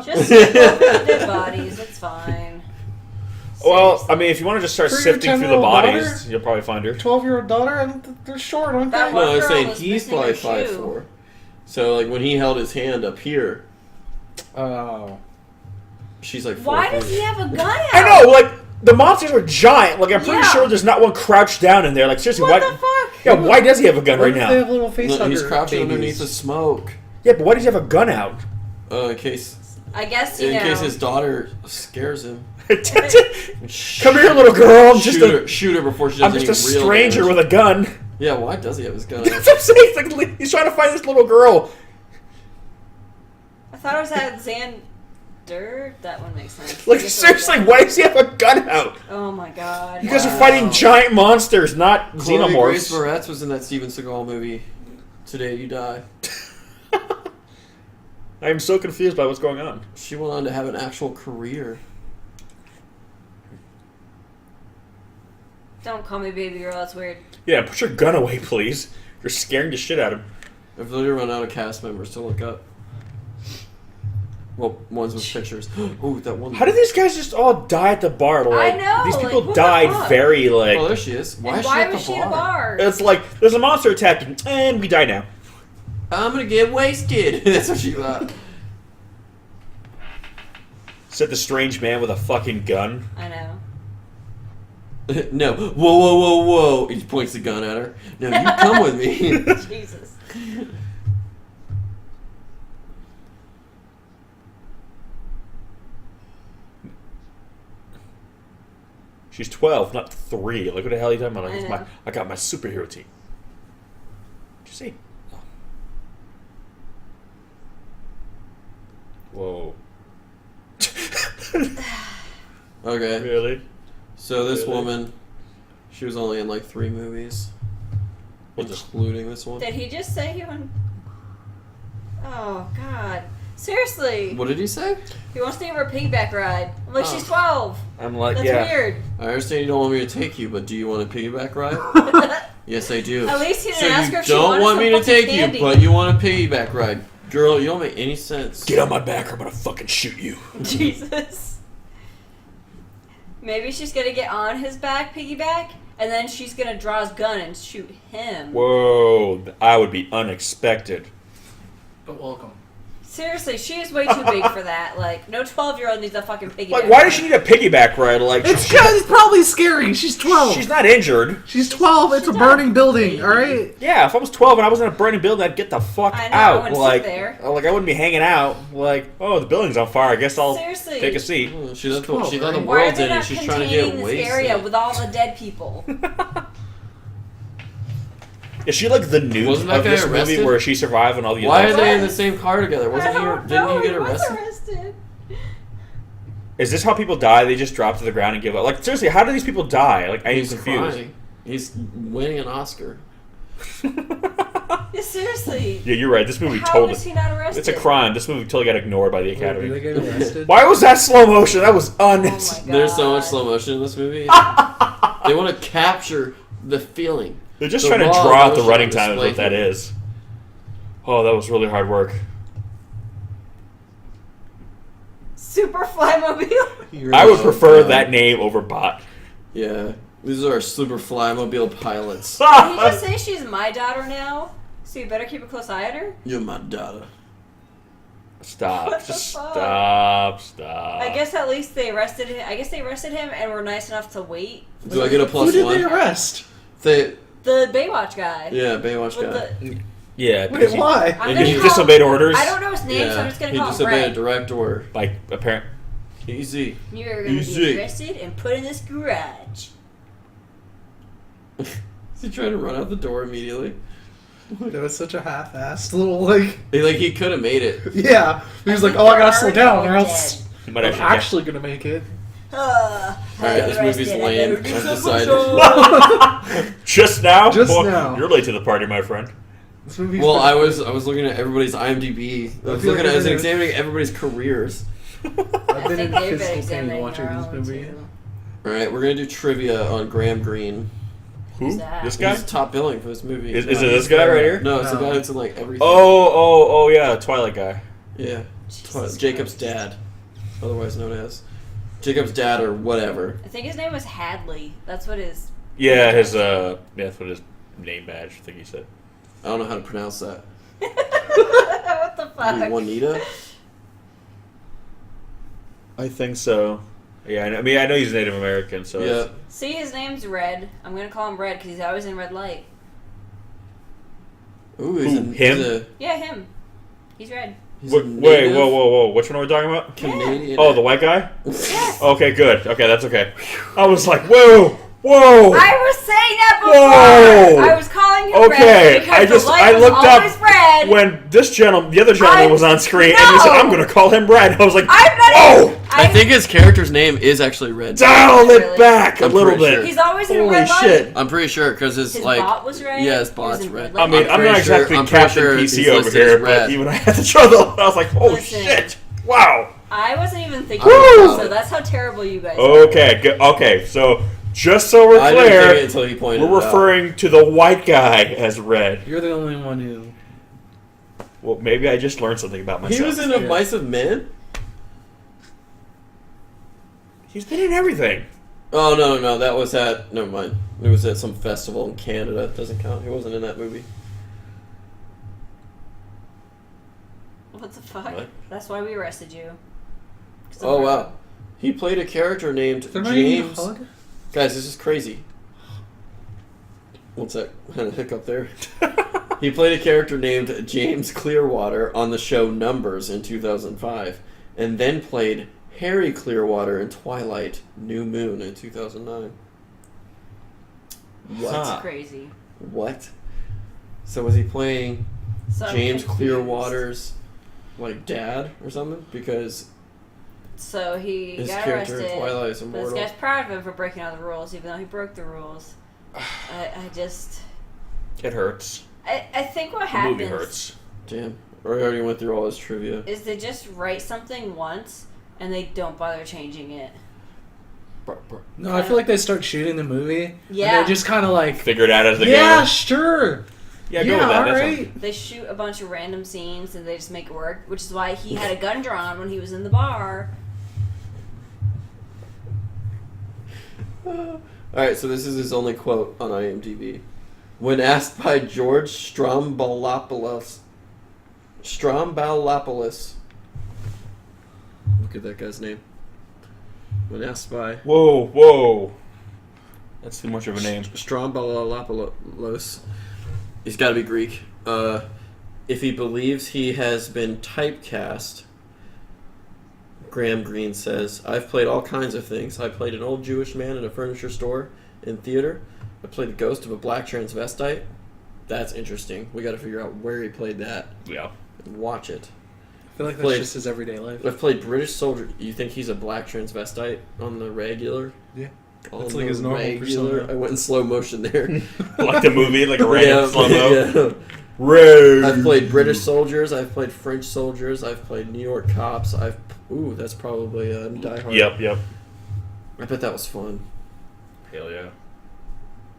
Just step over the dead bodies. It's fine. Well, I mean, if you want to just start For your sifting through the 10-year-old bodies, daughter? you'll probably find her. 12-year-old daughter, and they're short, aren't That they? one No, I was girl saying was he's missing her probably shoe. 5'4". So like when he held his hand up here, Oh. she's like 4'3". Why does he have a gun out? I know, like the monsters are giant. Like I'm pretty Yeah. sure there's not one crouched down in there. Like seriously, What why? the fuck? Yeah, why does he have a gun What right if now? they have little face No, he's hugger crouching babies? underneath the smoke. Yeah, but why does he have a gun out? In case I guess his daughter scares him. Come here, little girl. I'm just shoot her before she does I'm just a any real stranger damage. with a gun. Yeah, why does he have his gun? That's what I'm saying. It's like, he's trying to find this little girl. I thought it was Alexander. That one makes sense. Like I guess it seriously, was why does he have a gun out? Oh my god. You guys are Wow. fighting giant monsters, not Chloe Grace xenomorphs. Moretz was in that Steven Seagal movie. Today You Die. I am so confused by what's going on. She went on to have an actual career. Don't call me baby girl. That's weird. Yeah, put your gun away, please. You're scaring the shit out of him. I've literally run out of cast members to look up. Well, ones with pictures. Ooh, that one. How did these guys just all die at the bar? Like, I know, these like, people what the died fuck? very like. Oh, there she is. Why And is she why at the was she bar? at a bar? It's like there's a monster attacking, and we die now. I'm gonna get wasted. That's what she thought. Said the strange man with a fucking gun. I know. No. Whoa, whoa, whoa, whoa. He points the gun at her. No, you come with me. Jesus. She's 12, not 3. Like, what the hell are you talking about? Like, I it's know. I got my superhero team. What'd you say? Whoa. Okay. Really? So this Really? woman, she was only in like 3 movies, What the- including this one. Did he just say he went? Oh God. Seriously. What did he say? He wants to give her a piggyback ride. I'm like, Oh. she's 12. I'm like, That's yeah. weird. I understand you don't want me to take you, but do you want a piggyback ride? Yes, I do. At least he didn't So ask you her if she don't wanted want some me to fucking take candy. you, but you want a piggyback ride. Girl, you don't make any sense. Get on my back or I'm gonna fucking shoot you. Jesus. Maybe she's gonna get on his back, piggyback, and then she's gonna draw his gun and shoot him. Whoa. I would be unexpected. But welcome. Seriously, she is way too big for that. Like, no 12-year-old needs a fucking piggyback. Like, why does she need a piggyback ride? Like, It's probably scary. She's 12. she's not injured. She's 12. It's a burning building. All right. Yeah, if I was 12 and I was in a burning building, I'd get the fuck I know, I out. wouldn't Like, sit there. like I wouldn't be hanging out. Like, oh, the building's on fire. I guess I'll Seriously. take a seat. Oh, she thought 12, the right? Why are world's they ending. not She's trying to containing get this wasted. area with all the dead people? Is she like the nude Wasn't that of guy this arrested? movie where she survived and all the Why are adults? they in the same car together? Wasn't he? Didn't he get arrested? Is this how people die? They just drop to the ground and give up? Like, seriously, how do these people die? Like, I am He's confused. crying. He's winning an Oscar. Yeah, seriously. Yeah, you're right. This movie How totally... is he not arrested? It's a crime. This movie totally got ignored by the Did they Academy. get arrested? Why was that slow motion? That was Oh my unnecessary. god. There's so much slow motion in this movie. They want to capture the feeling. They're just The trying to raw draw out the emotion running on time is display what that here. is. Oh, that was really hard work. Super Flymobile. I would prefer that name over Bot. Yeah. These are our super flymobile pilots. Did he just say she's my daughter now? So you better keep a close eye on her? You're my daughter. Stop. What the Just fuck? stop. I guess at least they arrested him. I guess they arrested him and were nice enough to wait. Do I get a Who plus did one? they arrest? They, The Baywatch guy. yeah, Baywatch With guy. the, Yeah, Wait, because why? I'm he gonna call- disobeyed orders. I don't know his name, so I'm just gonna he call him disobeyed a Brett. direct order. Like, apparent. Easy. You're gonna Easy. be arrested and put in this garage. Is he trying to run out the door immediately? That was such a half-assed little like. He could have made it. Yeah, he was like, "Oh, I gotta slow down, or else He might I'm actually actually gonna make it." Alright, this movie's lame. I've decided. Just now? Just Boy, now. You're late to the party, my friend. This movie's Well, been- I was looking at everybody's IMDb. I was feel looking like at, I was everything- examining everybody's careers. I've I been think in they've been physical pain examining watching their this own, movie. too. Alright, we're gonna do trivia on Graham Greene. Who? Who's that? This guy? He's top billing for this movie. Is it this guy right here? No, it's the No. guy that's in like everything. Oh, yeah, Twilight guy. Yeah. Jesus Jacob's Christ. dad. Otherwise known as Jacob's dad or whatever. I think his name was Hadley. That's what his. Yeah, yeah, that's what his name badge, I think he said. I don't know how to pronounce that. What the fuck? Juanita? I think so. Yeah, I mean, I know he's Native American, so... Yeah. See, his name's Red. I'm gonna call him Red because he's always in red light. Ooh, he's Who, him? He's a, Yeah, him. He's red. he's a Wait, native whoa. Which one are we talking about? Canadian. Oh, the white guy? Yes. Okay, good. Okay, that's okay. I was like, whoa! I was saying that before. Whoa. I was calling him Okay, Red because I the light was looked up always red. when the other gentleman was on screen, and he said, No. I'm gonna call him Red. I was like, I'm not whoa! even- I think his character's name is actually Red. Dial it Really? back a I'm little pretty bit. sure. he's always in Holy red light. shit. I'm pretty sure because his His like bot was red. yeah, his He was bot's in red. red I mean, I'm pretty not exactly I'm pretty Captain sure PC he's over listed as here, but red. even I had to show the. I was like, oh Listen. shit! Wow. I wasn't even thinking. Woo. About it, so that's how terrible you guys are. Okay, okay. So just so we're I didn't think it clear, until he pointed we're it out. referring to the white guy as Red. You're the only one who. Well, maybe I just learned something about myself. He was in A Yeah. Mice of Men? He's been in everything. Oh no, that was at never mind. It was at some festival in Canada. It doesn't count. He wasn't in that movie. What the fuck? What? That's why we arrested you. 'Cause Oh I'm red. wow. He played a character named They're not even James. hug? Guys, this is crazy. What's that? Had a hiccup there. He played a character named James Clearwater on the show Numbers in 2005, and then played Harry Clearwater in Twilight New Moon in 2009. What? Huh. That's crazy. What? So was he playing So I'm James confused. Clearwater's like dad or something? Because So he his got character arrested. in Twilight is But immortal. this guy's proud of him for breaking all the rules, even though he broke the rules. I just. It hurts. I think what The happens movie hurts. Damn. We already went through all his trivia. is they just write something once and they don't bother changing it. No, I feel like they start shooting the movie. Yeah. And they're just kind of like. Figure it out as they Yeah, go. sure. Yeah, go with that. all That's right. They shoot a bunch of random scenes and they just make it work, which is why he had a gun drawn when he was in the bar. Alright, so this is his only quote on IMDb. When asked by George Stroumboulopoulos, Strombalopoulos. Look at that guy's name. When asked by Whoa. That's too much of a name. Strombalopoulos. He's got to be Greek. If he believes he has been typecast, Graham Greene says, I've played all kinds of things. I played an old Jewish man in a furniture store in theater. I played the ghost of a black transvestite. That's interesting. We got to figure out where he played that. Yeah. And watch it. I feel like that's just his everyday life. I've played British soldier. You think he's a black transvestite on the regular? Yeah. On That's like the his normal persona. I went in slow motion there. Like the movie, like a random slow-mo. Yeah. Ray. I've played British soldiers. I've played French soldiers. I've played New York cops. Ooh, that's probably Die Hard. Yep. I bet that was fun. Hell yeah.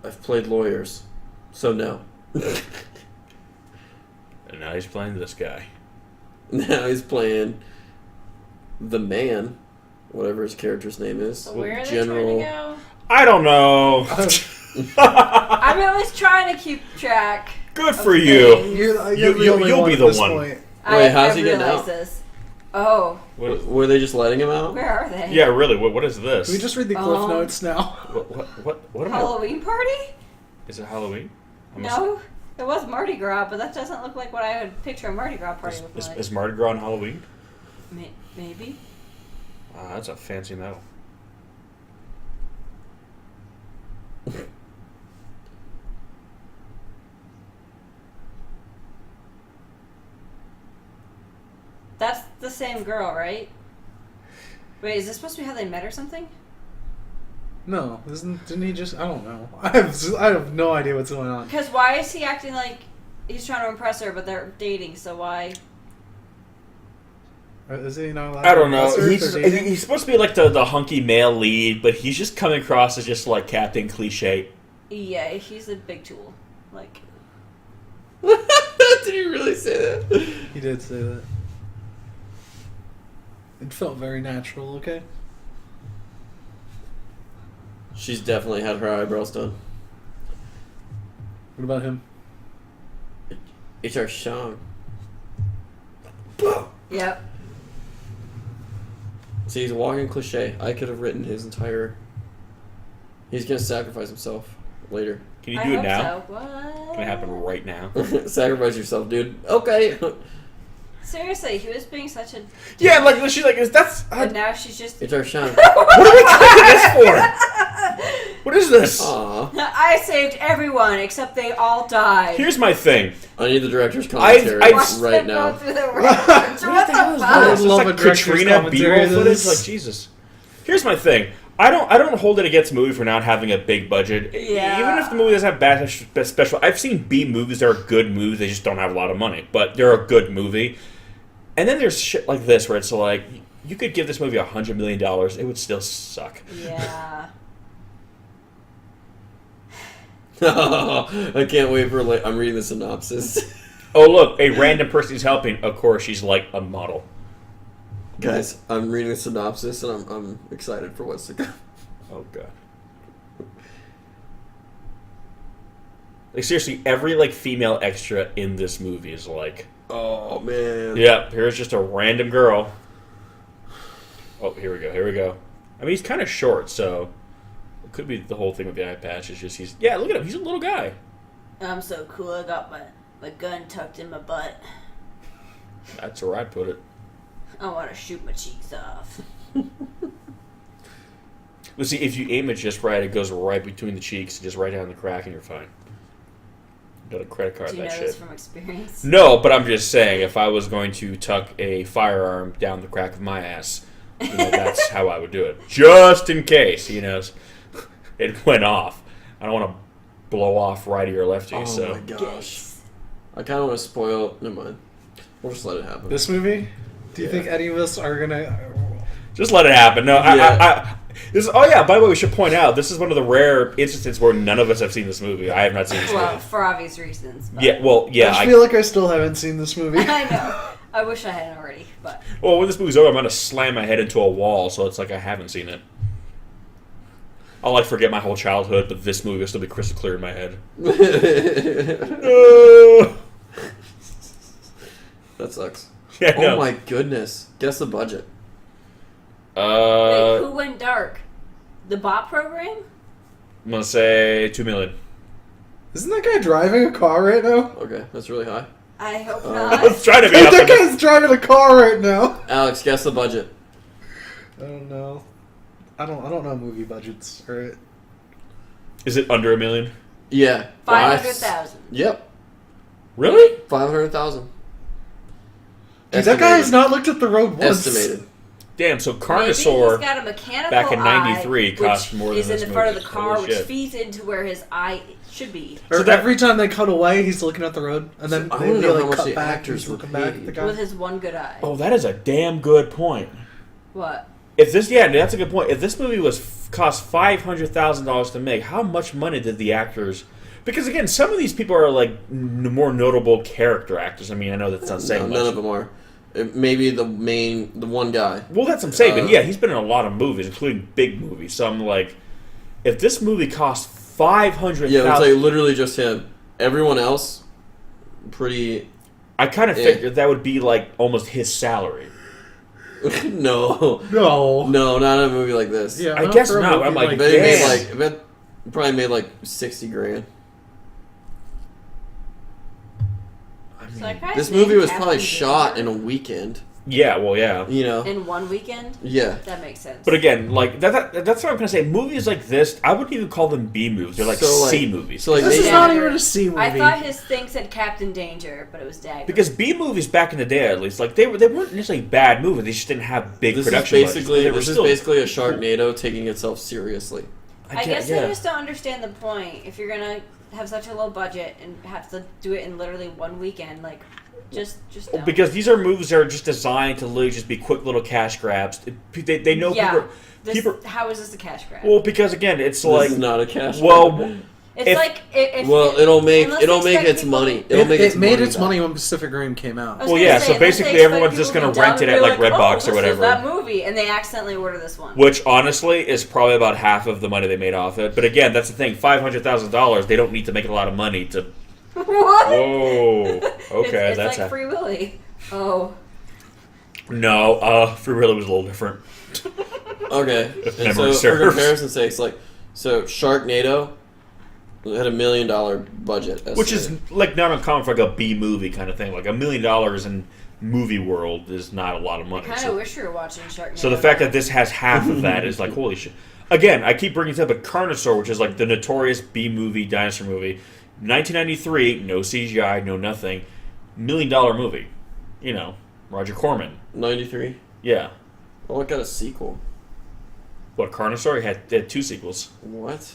I've played lawyers. So no. And now he's playing this guy. Now he's playing the man, whatever his character's name is. So where are they General. trying to go? I don't know. I'm at least trying to keep track. Good for you. You'll be the one. Wait, how's he getting realize out? This. Oh, Were they just letting him out? where are they? Yeah, really. What is this? Can we just read the cliff notes now? What am I? Halloween party? Is it Halloween? No, it was Mardi Gras, but that doesn't look like what I would picture a Mardi Gras party looking like. Is Mardi Gras on Halloween? Maybe. That's a fancy medal. That's the same girl, right? Wait, is this supposed to be how they met or something? No, didn't he just? I don't know. I have no idea what's going on. Because why is he acting like he's trying to impress her, but they're dating? So why? Is he not allowed? I don't know. to impress her if they're dating? He's supposed to be like the hunky male lead, but he's just coming across as just like Captain Cliche. Yeah, he's a big tool. Like, Did he really say that? He did say that. It felt very natural. Okay. She's definitely had her eyebrows done. What about him? It's our song. yep. See, he's a walking cliche. I could have written his entire... He's going to sacrifice himself later. Can you do it now? So. What? Can it happen right now? Sacrifice yourself, dude. Okay. Seriously, he was being such a. Yeah, like she's like, that's. And now she's just. It's our song. What are we taking this for? What is this? Aw. I saved everyone except they all died. Here's my thing. I need the director's commentary Watch right them go now. through the range. What the I fuck? It's love a like director's Katrina commentary B-roll to footage. this. Like Jesus. Here's my thing. I don't hold it against a movie for not having a big budget. Yeah. Even if the movie doesn't have bad special, I've seen B movies that are good movies. They just don't have a lot of money, but they're a good movie. And then there's shit like this where it's like you could give this movie $100 million, it would still suck. Yeah. I can't wait for I'm reading the synopsis. Oh look, a random person is helping. Of course, she's like a model. Guys, I'm reading the synopsis and I'm excited for what's to come. Oh god. Like seriously, every like female extra in this movie is like, Oh man. yeah, here's just a random girl. Oh, here we go. I mean, he's kind of short, so it could be the whole thing with the eye patch. It's just yeah, look at him. He's a little guy. I'm so cool. I got my gun tucked in my butt. That's where I put it. I want to shoot my cheeks off. But see, if you aim it just right, it goes right between the cheeks, just right down the crack, and you're fine. Got a credit card, Do you that know shit. this from experience? No, but I'm just saying, if I was going to tuck a firearm down the crack of my ass, that's how I would do it. Just in case, it went off. I don't want to blow off righty or lefty, Oh so. my gosh. I kind of want to spoil... Never mind. We'll just let it happen. This movie? Do you think any of us are gonna? Just let it happen. No, Yeah. oh yeah, by the way, we should point out, this is one of the rare instances where none of us have seen this movie. I have not seen this Well, movie. for obvious reasons. But Yeah, well, yeah. I feel like I still haven't seen this movie. I know. I wish I had already, but Well, when this movie's over, I'm going to slam my head into a wall, so it's like I haven't seen it. I'll like forget my whole childhood, but this movie will still be crystal clear in my head. That sucks. Yeah, Oh my goodness. Guess the budget. Wait, who went dark? The bot program? I'm gonna say $2 million. Isn't that guy driving a car right now? Okay, that's really high. I hope I not. was trying to be That optimistic. guy's driving a car right now. Alex, guess the budget. I don't know. I don't know movie budgets. All right. Is it under $1 million? Yeah. 500,000. Yep. Really? 500,000. Dude, that guy has not looked at the road once. Estimated. Damn, so Maybe Carnosaur... he's got a mechanical back in eye, 93 cost which more than is in this the front of movie. the car, Holy which shit. feeds into where his eye should be. Or So that- every time they cut away, he's looking at the road, and then I they wanna know like how much cut the back, actors he's were looking back at the paid. guy. With his one good eye. Oh, that is a damn good point. What? If this, yeah, that's a good point. If this movie cost $500,000 to make, how much money did the actors? Because again, some of these people are like more notable character actors. I mean, I know that's not saying much. None of them are. Maybe the one guy. Well, that's what I'm saying. But yeah, he's been in a lot of movies, including big movies. So I'm like, if this movie cost $500,000, Yeah, it's like literally just him. Everyone else, pretty. I kind of figured that would be like almost his salary. No, No. not in a movie like this. Yeah, I not guess for a not. movie I'm like, I bet he made damn. like. I bet he probably made like 60 grand. So I probably This named movie was Captain probably shot in Danger. a weekend. Yeah, well, yeah. You know. In one weekend? Yeah. That makes sense. But again, like that's what I'm gonna say. Movies like this, I wouldn't even call them B movies. They're like So, like- C movies. so, like, This they- is not even a C movie. I thought his thing said Captain Danger, but it was Dagger. Because B movies back in the day, at least, like they weren't necessarily bad movies. They just didn't have big This production is budgets. basically They were still- a Sharknado taking itself seriously. I guess yeah. I just don't understand the point. If you're gonna have such a low budget and have to do it in literally one weekend, like, just don't. Because these are movies that are just designed to literally just be quick little cash grabs. They know yeah. people. How is this a cash grab? Well, because again, it's This like is not a cash. well, grab. it's if- like if Well, it'll make unless they expect its people- money. It'll make it made its back. money when Pacific Rim came out. I was Well, gonna yeah, say, so unless they basically expect everyone's people just to be gonna dumb rent it and at, be like, like, Redbox or oh, this is whatever. that movie, and they accidentally order this one. which honestly is probably about half of the money they made off it. But again, that's the thing: $500,000. They don't need to make a lot of money to. What? Whoa. It's Okay, that's like Free Willy. Oh. no. Free Willy was a little different. Okay, If and memory so for serves. comparison's sake, so Sharknado had $1 million budget, Which is estimated. like not uncommon for like a B movie kind of thing. Like $1 million in movie world is not a lot of money. I kind So, of wish you were watching Sharknado. so the fact that this has half of that is like holy shit. Again, I keep bringing this up, but Carnosaur, which is like the notorious B movie dinosaur movie, 1993, no CGI, no nothing, $1 million movie. You know, Roger Corman. 93. Yeah. Oh, it got a sequel. What Carnosaur? They had 2 sequels. What?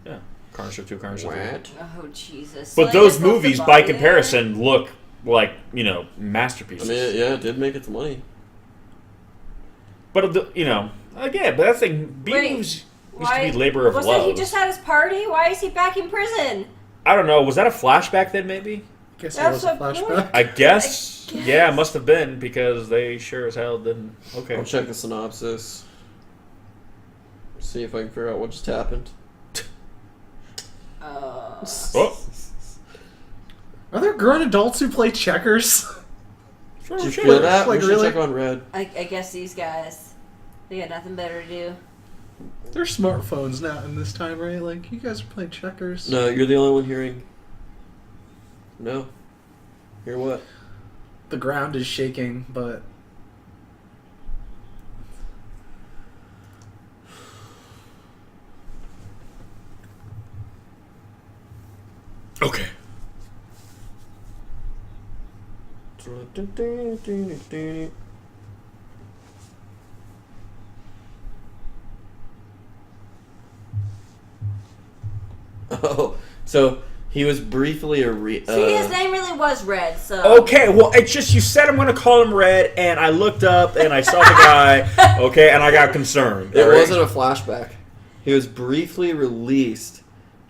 Yeah, Carnosaur 2, Carnosaur 3. What? Oh Jesus! But Like, those this was the movies, by budget. comparison, look like I masterpieces. mean, yeah, it did make its money. But again, but that's the thing. B Wait, movies used to be labor of wasn't love. he just had his party? Why is he back in prison? I don't know. Was that a flashback then? Maybe. I guess it That's was a a point. flashback. I guess. I guess. Yeah, it must have been because they sure as hell didn't. Okay. I'll check the synopsis. See if I can figure out what just happened. Oh, Are there grown adults who play checkers? sure, Did you sure. feel that? Like, we should really? check on Red. I guess these guys, they got nothing better to do. There's smartphones now in this time, right? Like, you guys are playing checkers. No, you're the only one hearing. No. Hear what? The ground is shaking, but Okay. Oh, so he was briefly a See, his name really was Red. So Okay. Well, it's just you said I'm going to call him Red, and I looked up and I saw the guy. Okay, and I got concerned. It all right? wasn't a flashback. He was briefly released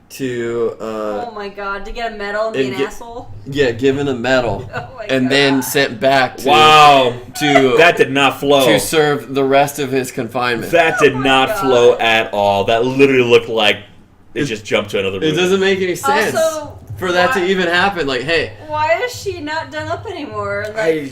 to, oh my God, to get a medal and be and an get- asshole. given a medal, Oh my and God. then sent back to Wow. to That did not flow. to serve the rest of his confinement. That did Oh my not God. flow at all. That literally looked like it just jumped to another movie. It doesn't make any sense. Also, for that to Why- even happen. Like, hey, Why is she not done up anymore? Like, I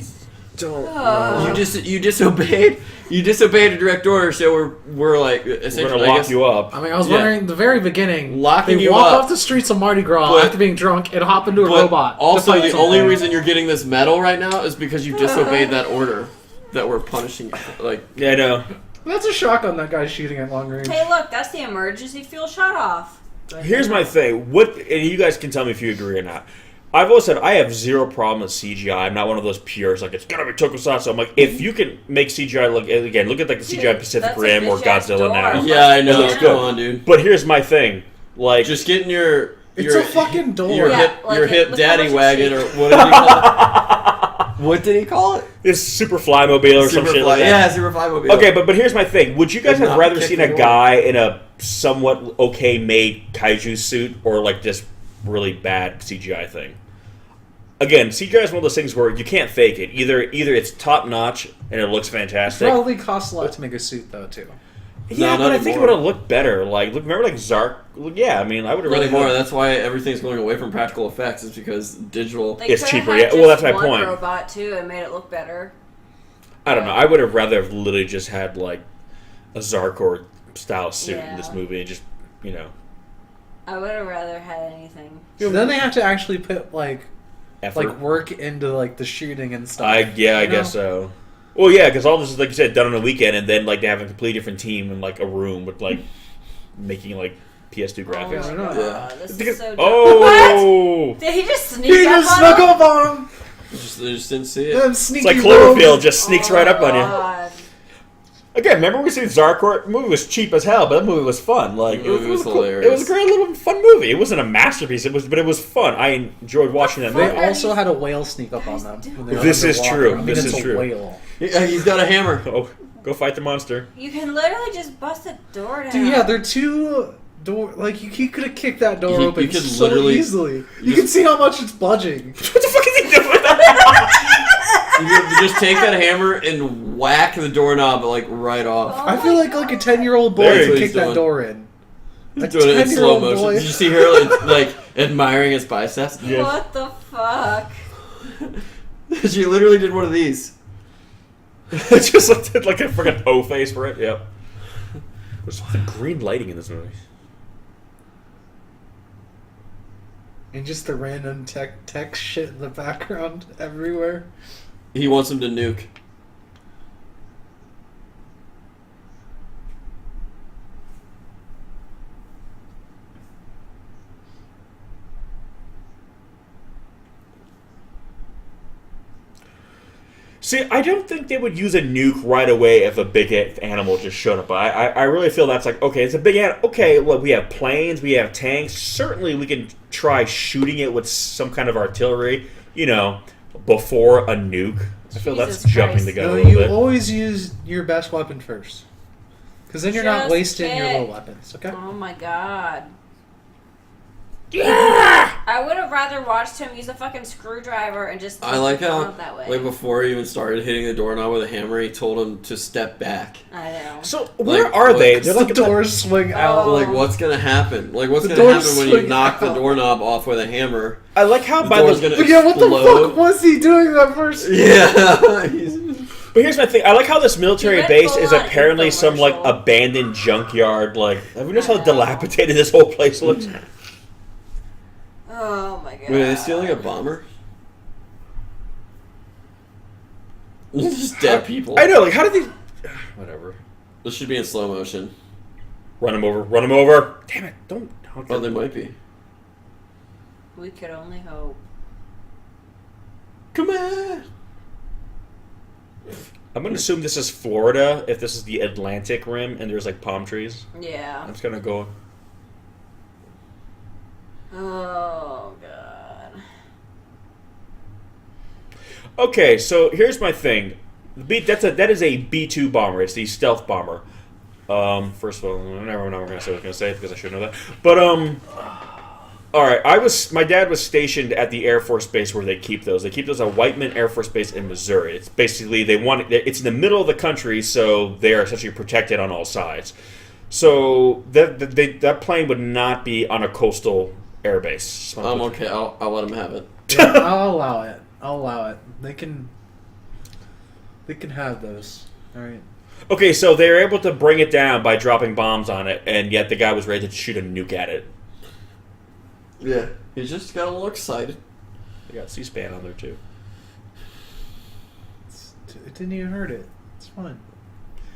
don't know. you disobeyed a direct order, so we're like We're essentially gonna lock you up. I mean, I was Yeah. wondering the very beginning. Locking they you walk up. off the streets of Mardi Gras But- after being drunk and hop into a But robot. to also, fight the something. only reason you're getting this medal right now is because you disobeyed that order that we're punishing you for. Like, Yeah, I know. That's a shotgun that guy's shooting at long range. hey, look, that's the emergency fuel shut off. Good Here's to my know. thing. What, and you guys can tell me if you agree or not. I've always said I have zero problem with CGI. I'm not one of those purists like it's gotta be tokusatsu. I'm like, if you can make CGI look look at like the CGI Pacific That's a Rim or bitch-ass Godzilla door. now. yeah, I know. It looks Come good. on, dude. But here's my thing. Like, Just getting your It's a fucking door. Your Yeah, hip, like your it- hip look how daddy much it wagon, or shakes. what did he call it? What did he call it? this super flymobile or some shit like that. Yeah, Super Flymobile. Okay, but here's my thing. Would you guys Like, have not rather kick seen the a door. guy in a somewhat okay made kaiju suit or like this really bad CGI thing? Again, CGI is one of those things where you can't fake it. Either it's top notch and it looks fantastic. Probably costs a lot to make a suit though too. Yeah, No, but not I think it anymore. would have looked better. Like, remember like Zark? Yeah, I mean, I would have Not really anymore. That's why everything's going away from practical effects. Is because digital. They It's coulda cheaper, had yeah. Well, just that's my one point. robot too and made it look better. I don't know. I would have rather have literally just had like a Zarkor style suit in this Yeah. movie and just, you know, I would have rather had anything. So then they have to actually put like effort. work into like the shooting and stuff. I you know? guess so. Well, yeah, because all this is like you said, done on a weekend, and then like they have a completely different team in like a room with like making like PS2 graphics. Oh I my know. god, Yeah. this Because- is so dumb. oh, What? Did he just sneak He up just on snuck him? up on him. They just didn't see it. Them it's sneaky like rogues. Cloverfield just sneaks right up on you. God. Again, remember we seen Zarkor? The movie was cheap as hell, but that movie was fun. Like The movie was cool. hilarious. It was a great little fun movie. It wasn't a masterpiece. But it was fun. I enjoyed watching that They movie. Fuck. also had a whale sneak up on Guys them. do. when they were This is underwater. true. I mean, This it's is a true. whale. Yeah, he's got a hammer. Oh, go fight the monster. You can literally just bust a door down. Dude, yeah, they're two door. Like he could have kicked that door You open could so literally- easily. You can see how much it's budging. What the fuck is he doing? You could just take that hammer and whack the doorknob like right off. Oh I my feel like a 10-year-old boy There could he's kick that doing. door in. He's A doing it in slow 10-year-old motion. boy. Did you see her like admiring his biceps? Yeah. What the fuck? She literally did one of these. It just looked like a freaking O face for it. Yep. There's some green lighting in this movie. And just the random tech shit in the background everywhere. He wants him to nuke. See, I don't think they would use a nuke right away if a big animal just showed up. I really feel that's like, okay, it's a big animal. Okay, well, we have planes, we have tanks. Certainly we can try shooting it with some kind of artillery, you know, before a nuke. I feel that's Jesus jumping Christ. the gun No, a little you bit. always use your best weapon first. Because then you're not Just wasting your kick. little weapons, okay? Oh my god. Yeah! I would have rather watched him use a fucking screwdriver and just I like how, out that way. like, before he even started hitting the doorknob with a hammer, he told him to step back. I know. So, where Like, are they? like, They're The like doors swing out. Oh. Like, what's gonna happen? Like, what's The gonna doors happen when you swing knock the out. doorknob off with a hammer? I like how The by door's the... gonna But yeah, what the explode. fuck was he doing that first? Yeah. He's- But here's my thing. I like how this military You went base full is on apparently some, like, infomercial. abandoned junkyard. Like, have you noticed how I know. dilapidated this whole place looks? Oh my god. Wait, are they stealing a bomber? Just dead people. I know, like, how did these... Whatever. This should be in slow motion. Run him over. Run him over. Damn it. Don't... Oh, they might be. We could only hope. Come on. I'm going to assume this is Florida, if this is the Atlantic Rim, and there's, like, palm trees. Yeah. I'm just going to go... Oh god. Okay, so here's my thing. That is a B-2 bomber. It's the stealth bomber. First of all, never know what I'm going to say. I was going to say it because I should know that. But, all right, my dad was stationed at the Air Force Base where they keep those. They keep those at Whiteman Air Force Base in Missouri. It's basically, it's in the middle of the country, so they are essentially protected on all sides. So that plane would not be on a coastal airbase. I'm okay. I'll let him have it. Yeah, I'll allow it. I'll allow it. They can have those. All right. Okay, so they were able to bring it down by dropping bombs on it, and yet the guy was ready to shoot a nuke at it. Yeah. He just got a little excited. They got C-SPAN on there too. It didn't even hurt it. It's fine.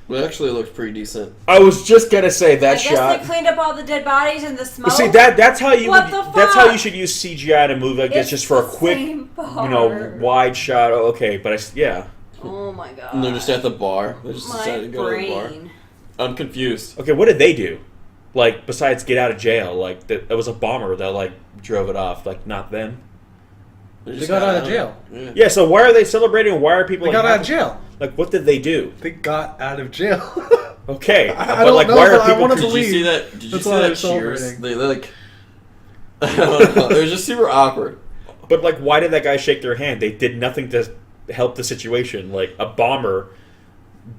It actually looks pretty decent. I was just gonna say that I shot. guess they cleaned up all the dead bodies and the smoke. See that's how you What the that's how fuck? you should use CGI in a movie like this, It's just for a the quick, same bar. wide shot. Oh, okay, but yeah. Oh my god. And they're just at the bar. They just decided to My go to the bar. brain. I'm confused. Okay, what did they do? Like besides get out of jail, like it was a bomber that like drove it off. Like not them. They They got out of jail. Yeah. Yeah. So why are they celebrating? Why are people? They like, got out of jail. Like what did they do? They got out of jail. Okay, I but don't like know, why are but I people? wanna Did you believe. see that? Did you That's see why that they're cheers? celebrating. They like. I don't know. It was just super awkward. But like, why did that guy shake their hand? They did nothing to help the situation. Like a bomber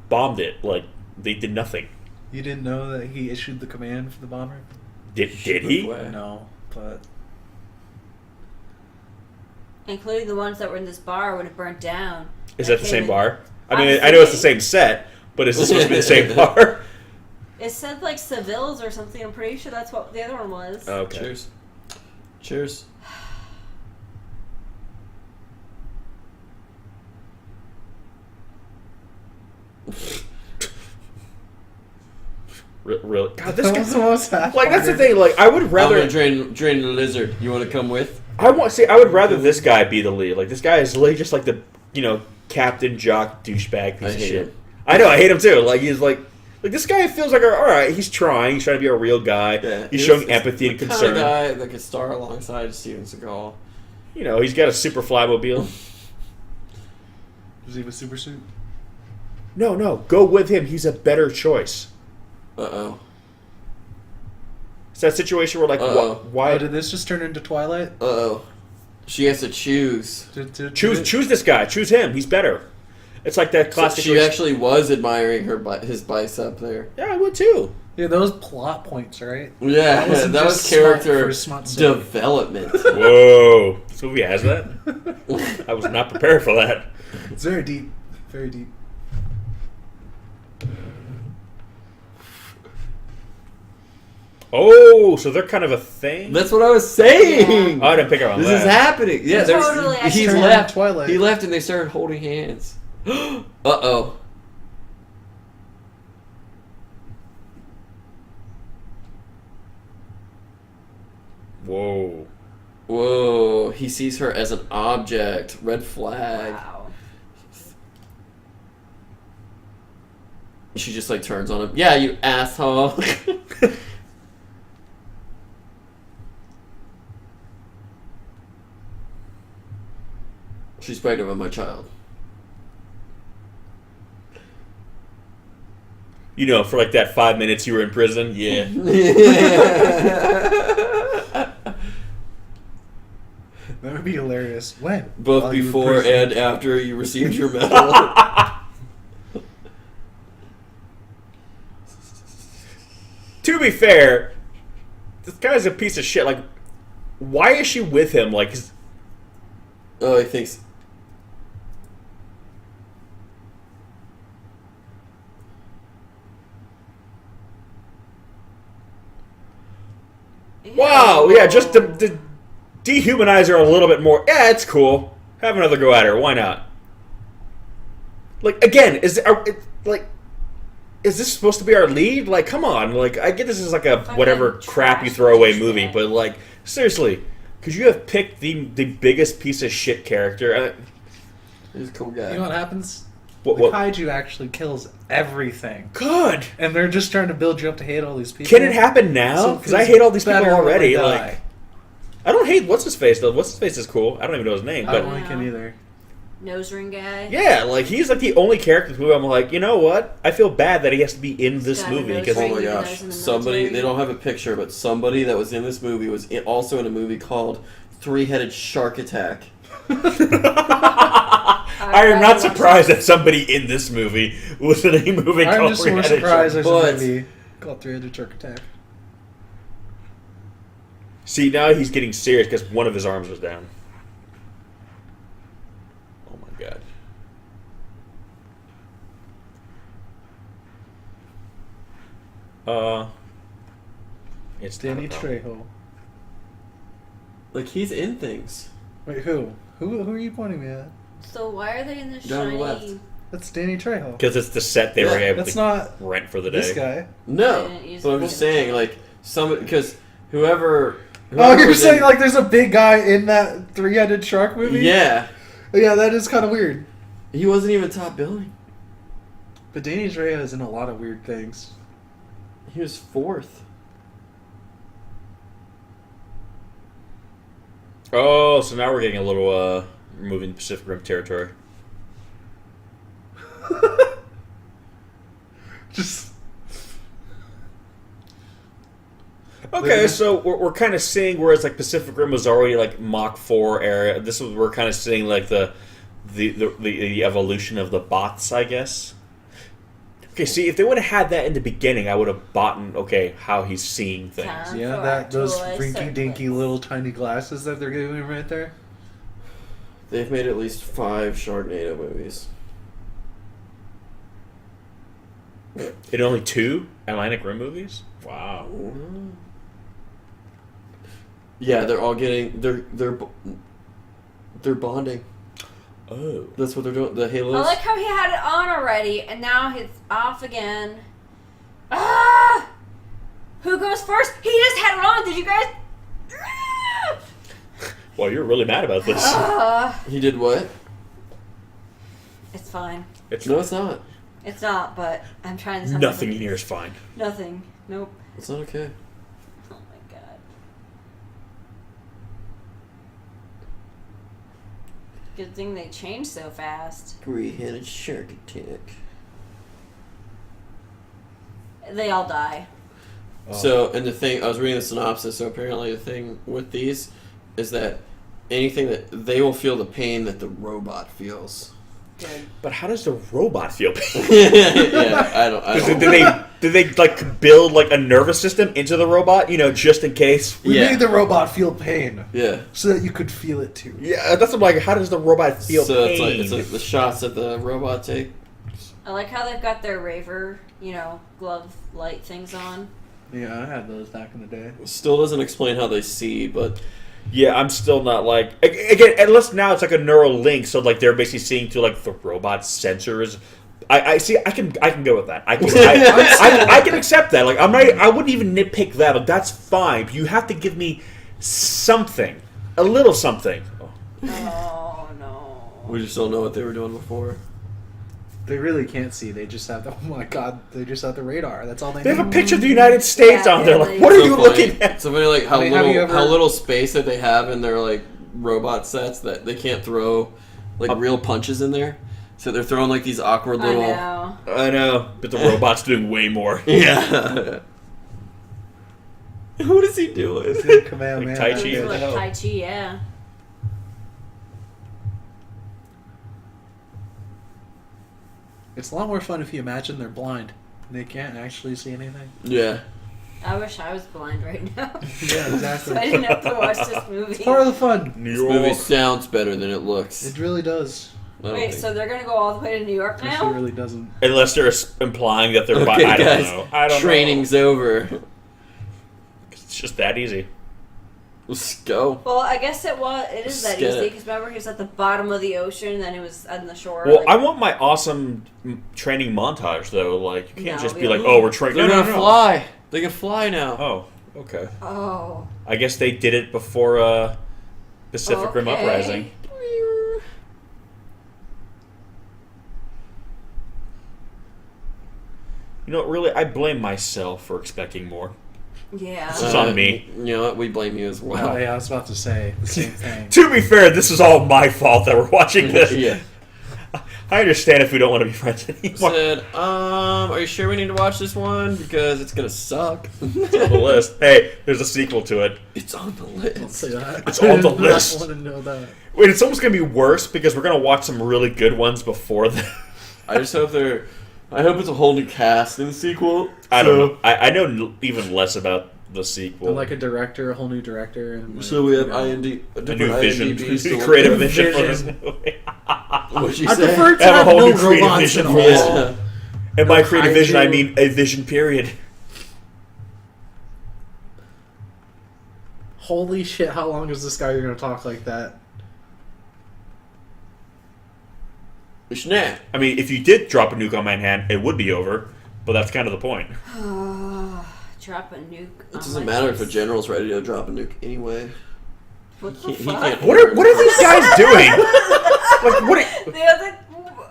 bombed it. Like they did nothing. You didn't know that he issued the command for the bomber? Did he? Way. No, but Including the ones that were in this bar when it burnt down. Is that the same came in- bar? I I'm mean, I know it's the assuming. same set, but is this supposed to be the same bar? It said like Seville's or something. I'm pretty sure that's what the other one was. Okay. Cheers. Cheers. Really? God, this that was the guy. most half Like that's the thing. Like I would I'm rather. gonna drain the lizard. You want to come with? I would rather this guy be the lead. Like this guy is literally just like the captain jock douchebag piece I of hate shit. him. I know. I hate him too. Like he's like this guy feels like all right. He's trying. He's trying to be a real guy. Yeah, He's he showing was empathy and the concern. kind of guy that could star alongside Steven Seagal. He's got a super flymobile. Does he have a super suit? No, go with him. He's a better choice. Uh-oh. It's that situation where like Uh-oh. why Oh, did this just turn into Twilight? Uh-oh. She has to choose. choose this guy. Choose him. He's better. It's like that So classic. she actually was admiring his bicep there. Yeah, I would too. Yeah, those plot points, right? Yeah, wasn't that was just smart character for smart sake. development. Whoa, this movie has that. I was not prepared for that. It's very deep. Very deep. Oh, so they're kind of a thing. That's what I was saying. Oh, I didn't pick up on This that. is happening. Yeah, there's Totally, I he turned left. Twilight. He left, and they started holding hands. Uh-oh. Whoa. Whoa. He sees her as an object. Red flag. Wow. She just like turns on him. Yeah, you asshole. She's pregnant with my child. For like that 5 minutes you were in prison. Yeah. That would be hilarious. When? Both While you were in before prison. and after you received your medal. To be fair, this guy's a piece of shit. Like, why is she with him? Like, Oh, he thinks. wow, yeah, just to dehumanize her a little bit more. Yeah, it's cool. Have another go at her. Why not? Like, again, is this supposed to be our lead? Like, come on. Like, I get this is like a Fucking whatever crappy trash throwaway douchebag. movie, but like, seriously, could you have picked the biggest piece of shit character? He's a cool guy. You know what happens? What? The kaiju actually kills everything. Good. And they're just trying to build you up to hate all these people. Can it happen now? So Because I hate all these people better when already. they Like, die. I don't hate what's his face though. What's his face is cool. I don't even know his name, I but don't like him either. Nose ring guy. yeah, like he's like the only character in this movie. I'm like, you know what? I feel bad that he has to be in this Got a movie nose because ring. Oh my Even though gosh. he's in the Somebody, military. they don't have a picture, but somebody that was in this movie was also in a movie called Three-Headed Shark Attack. I am not surprised that somebody in this movie was in a movie I'm called just more Three-Headed surprised Shark. there's a But- movie called Three-Headed Shark Attack. See, now he's getting serious because one of his arms was down. Oh my god. It's Danny not a problem. Trejo. Like, he's in things. Wait, who? Who are you pointing me at? So why are they in the Down the shiny? left. That's Danny Trejo. Because it's the set they were able That's to not rent for the day. this guy. No. They didn't use But I'm the just full saying, picture. like, because whoever Oh, you're was saying in- like there's a big guy in that three-headed shark movie? Yeah. Yeah, that is kind of weird. He wasn't even top billing. But Danny Trejo is in a lot of weird things. He was 4th. Oh, so now we're getting a little moving Pacific Rim territory. Just Okay, so we're kind of seeing where it's like Pacific Rim was already like Mach 4 area. This was we're kind of seeing like the evolution of the bots, I guess. Okay, see, if they would have had that in the beginning, I would have bought how he's seeing things. Time yeah, for that our those toy rinky dinky circus. little tiny glasses that they're giving him right there. They've made at least 5 Sharknado movies. And only 2 Atlantic Rim movies? Wow. Yeah, they're all getting they're bonding. Oh. That's what they're doing. The Halos. I like how he had it on already, and now he's off again. Ah! Who goes first? He just had it on. Did you guys? Ah! Well, you're really mad about this. He did what? It's fine. It's No, it's not. It's not, but I'm trying to. sound nothing like- in here is fine. Nothing. Nope. It's not okay. Oh my god. Good thing they changed so fast. Three-headed shark attack. They all die. Oh. So, and the thing, I was reading the synopsis, so apparently the thing with these is that anything that they will feel the pain that the robot feels. Good. But how does the robot feel pain? Yeah, I don't. Did they like build like a nervous system into the robot, just in case? We Yeah. made the robot feel pain Yeah. so that you could feel it too. Yeah, that's what I'm like. How does the robot feel So pain? it's like the shots that the robot take. I like how they've got their raver, glove light things on. Yeah, I had those back in the day. Still doesn't explain how they see, but Yeah, I'm still not like again. Unless now it's like a neural link, so like they're basically seeing through like the robot's sensors. I see. I can go with that. I can accept that. Like I wouldn't even nitpick that. Like that's fine. But you have to give me something, a little something. Oh no. we just don't know what they were doing before. They really can't see. They just have the, oh my god, they just have the radar. That's all they They have need. a picture of the United States Yeah, on there. yeah, Like, what are So you funny. looking at? So funny, like how I mean, have you little ever- how little space that they have in their like robot sets that they can't throw like real punches in there. So they're throwing like these awkward I little. know. I know, but the robot's doing way more. Yeah. What is he doing? Command Like man. Tai It Chi. was What the like hell? Tai Chi, yeah. It's a lot more fun if you imagine they're blind. They can't actually see anything. Yeah. I wish I was blind right now. Yeah, So exactly. I didn't have to watch this movie. It's part of the fun. New This York. movie sounds better than it looks. It really does. I don't Wait, think- so they're gonna go all the way to New York Actually, now? really doesn't. Unless they're implying that they're. Okay, I don't guys. know. I don't Training's over. know. It's just that easy. Let's go. Well, I guess it is that Get easy it. because remember he was at the bottom of the ocean, and then he was on the shore. Well, like- I want my awesome training montage though. Like you can't No, just we be like, don't. "Oh, we're training." They're No, gonna no, no. fly. They can fly now. Oh, okay. Oh. I guess they did it before Pacific Rim Okay. Uprising. You know, really, I blame myself for expecting more. Yeah. This is on me. You know what? We blame you as well. Oh, yeah, I was about to say the same thing. To be fair, this is all my fault that we're watching this. Yeah. I understand if we don't want to be friends anymore. Said, are you sure we need to watch this one? Because it's gonna suck. It's on the list. Hey, there's a sequel to it. It's on the Don't list. say that. It's on the I list. want to know that. Wait, it's almost going to be worse because we're going to watch some really good ones before that. I just hope I hope it's a whole new cast in the sequel. I don't know. I know even less about the sequel. And like a director, a whole new director. And like, So we have a new vision, IMDb creative vision for this Vision. movie. What'd you I say? prefer to Have a have whole no new creative robots vision at for all. this. Yeah. And by creative vision, I kaiju. mean a vision period. Holy shit! How long is this guy gonna talk like that? Snap. I mean, if you did drop a nuke on Manhattan, it would be over. But that's kind of the point. Drop a nuke. It doesn't matter if a general's ready to drop a nuke anyway. What the He fuck? can't- What are these guys doing? Like,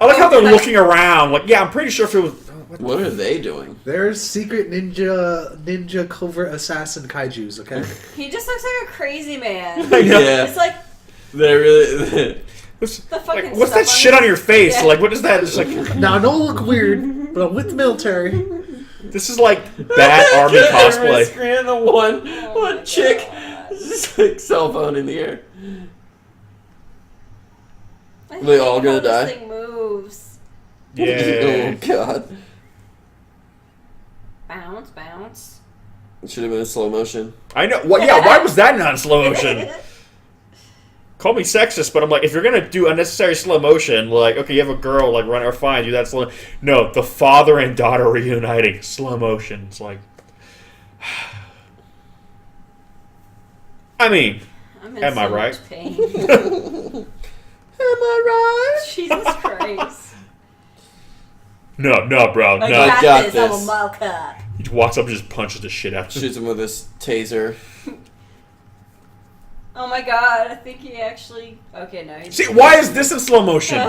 I like how they're looking around. Like, yeah, I'm pretty sure if it was. What are they doing? There's secret ninja covert assassin kaijus. Okay. He just looks like a crazy man. I know. Yeah. It's like They're really... What's, the fucking like, what's that stuff shit on on your face? Yeah. Like, what is that? It's like Now, don't look weird, but I'm with the military. this is like bad army cosplay. Screen the one chick, just like cell phone in the air. I They hate all how gonna this die? thing moves. Yeah. Oh god. Bounce, bounce. It should have been in slow motion. I know. Well, yeah. Why was that not in slow motion? Call me sexist, but I'm like, if you're gonna do unnecessary slow motion, like, okay, you have a girl like run or fine, do that slow. No, the father and daughter reuniting, slow motion. It's like, I mean, I'm in Am I so right? much pain. Am I right? Jesus Christ. no, bro, I no. got, got this. I'm this. a malka. He walks up and just punches the shit out of him. Shoots him with his taser. Oh my god, I think he actually... Okay, no. He's... See, why is this in slow motion?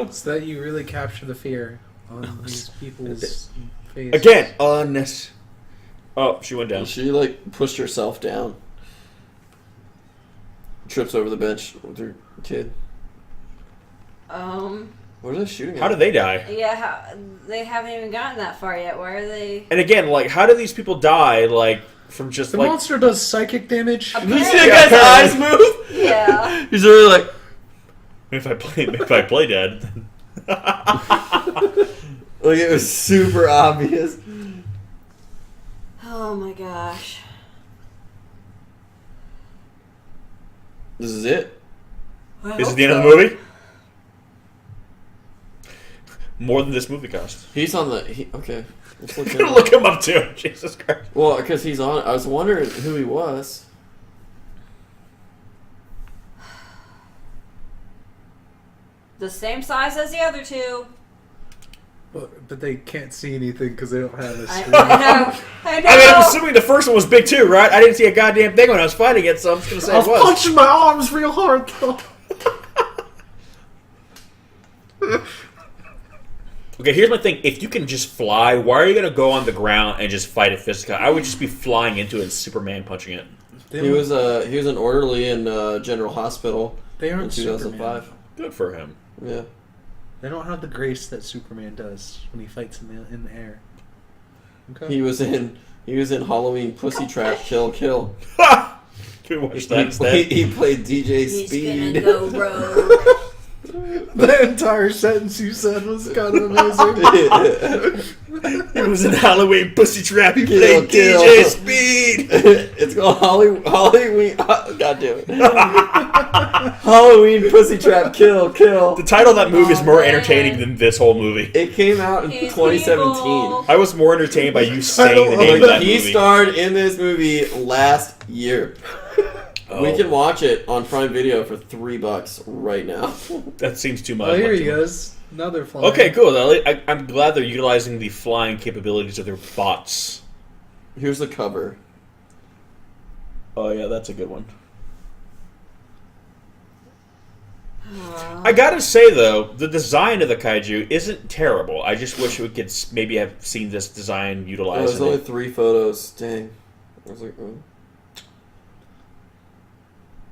It's that you really capture the fear on these people's face. Again, oh, she went down. She like pushed herself down. Trips over the bench with her kid. What are they shooting at? How did they die? Yeah, they haven't even gotten that far yet. Why are they... And again, like, how do these people die? Like, from just The like. monster does psychic damage. Did you see Yeah, that guy's eyes apparently. move? Yeah. He's really like... If I play dead. Then... Like, it was super obvious. Oh my gosh. This is it? Is it the end of the movie? More than this movie cost. He's on the... okay. Let's look I'm him gonna up. look him up too. Jesus Christ. Well, because he's on... I was wondering who he was. The same size as the other two. But they can't see anything because they don't have a I screen. know. I mean, I'm assuming the first one was big too, right? I didn't see a goddamn thing when I was fighting it, so I'm just gonna say I was it was. punching my arms real hard though. Okay, here's my thing. If you can just fly, why are you gonna go on the ground and just fight it physical? I would just be flying into it and Superman punching it. He was an orderly in General Hospital They in aren't 2005. Superman. Good for him. Yeah. They don't have the grace that Superman does when he fights in the air. Okay. He was in Halloween Pussy Trap Kill Kill. Can we watch that instead? He played DJ He's Speed. gonna go rogue. The entire sentence you said was kind of amazing. He was in Halloween Pussy Trap. He Kill, played kill. DJ Speed. It's called Halloween. God damn it! Halloween Pussy Trap Kill Kill. The title of that movie is Oh, more man. entertaining than this whole movie. It came out in He's 2017. evil. I was more entertained by you saying the Like, name of that He movie. starred in this movie last year. Oh, We can watch it on Prime Video for $3 right now. That seems too much. Oh, here much he too much. goes. Another flying. Okay, cool. I'm glad they're utilizing the flying capabilities of their bots. Here's the cover. Oh yeah, that's a good one. I gotta say though, the design of the kaiju isn't terrible. I just wish we could maybe have seen this design Oh, utilized. there's only 3 photos. Dang. I was like, oh.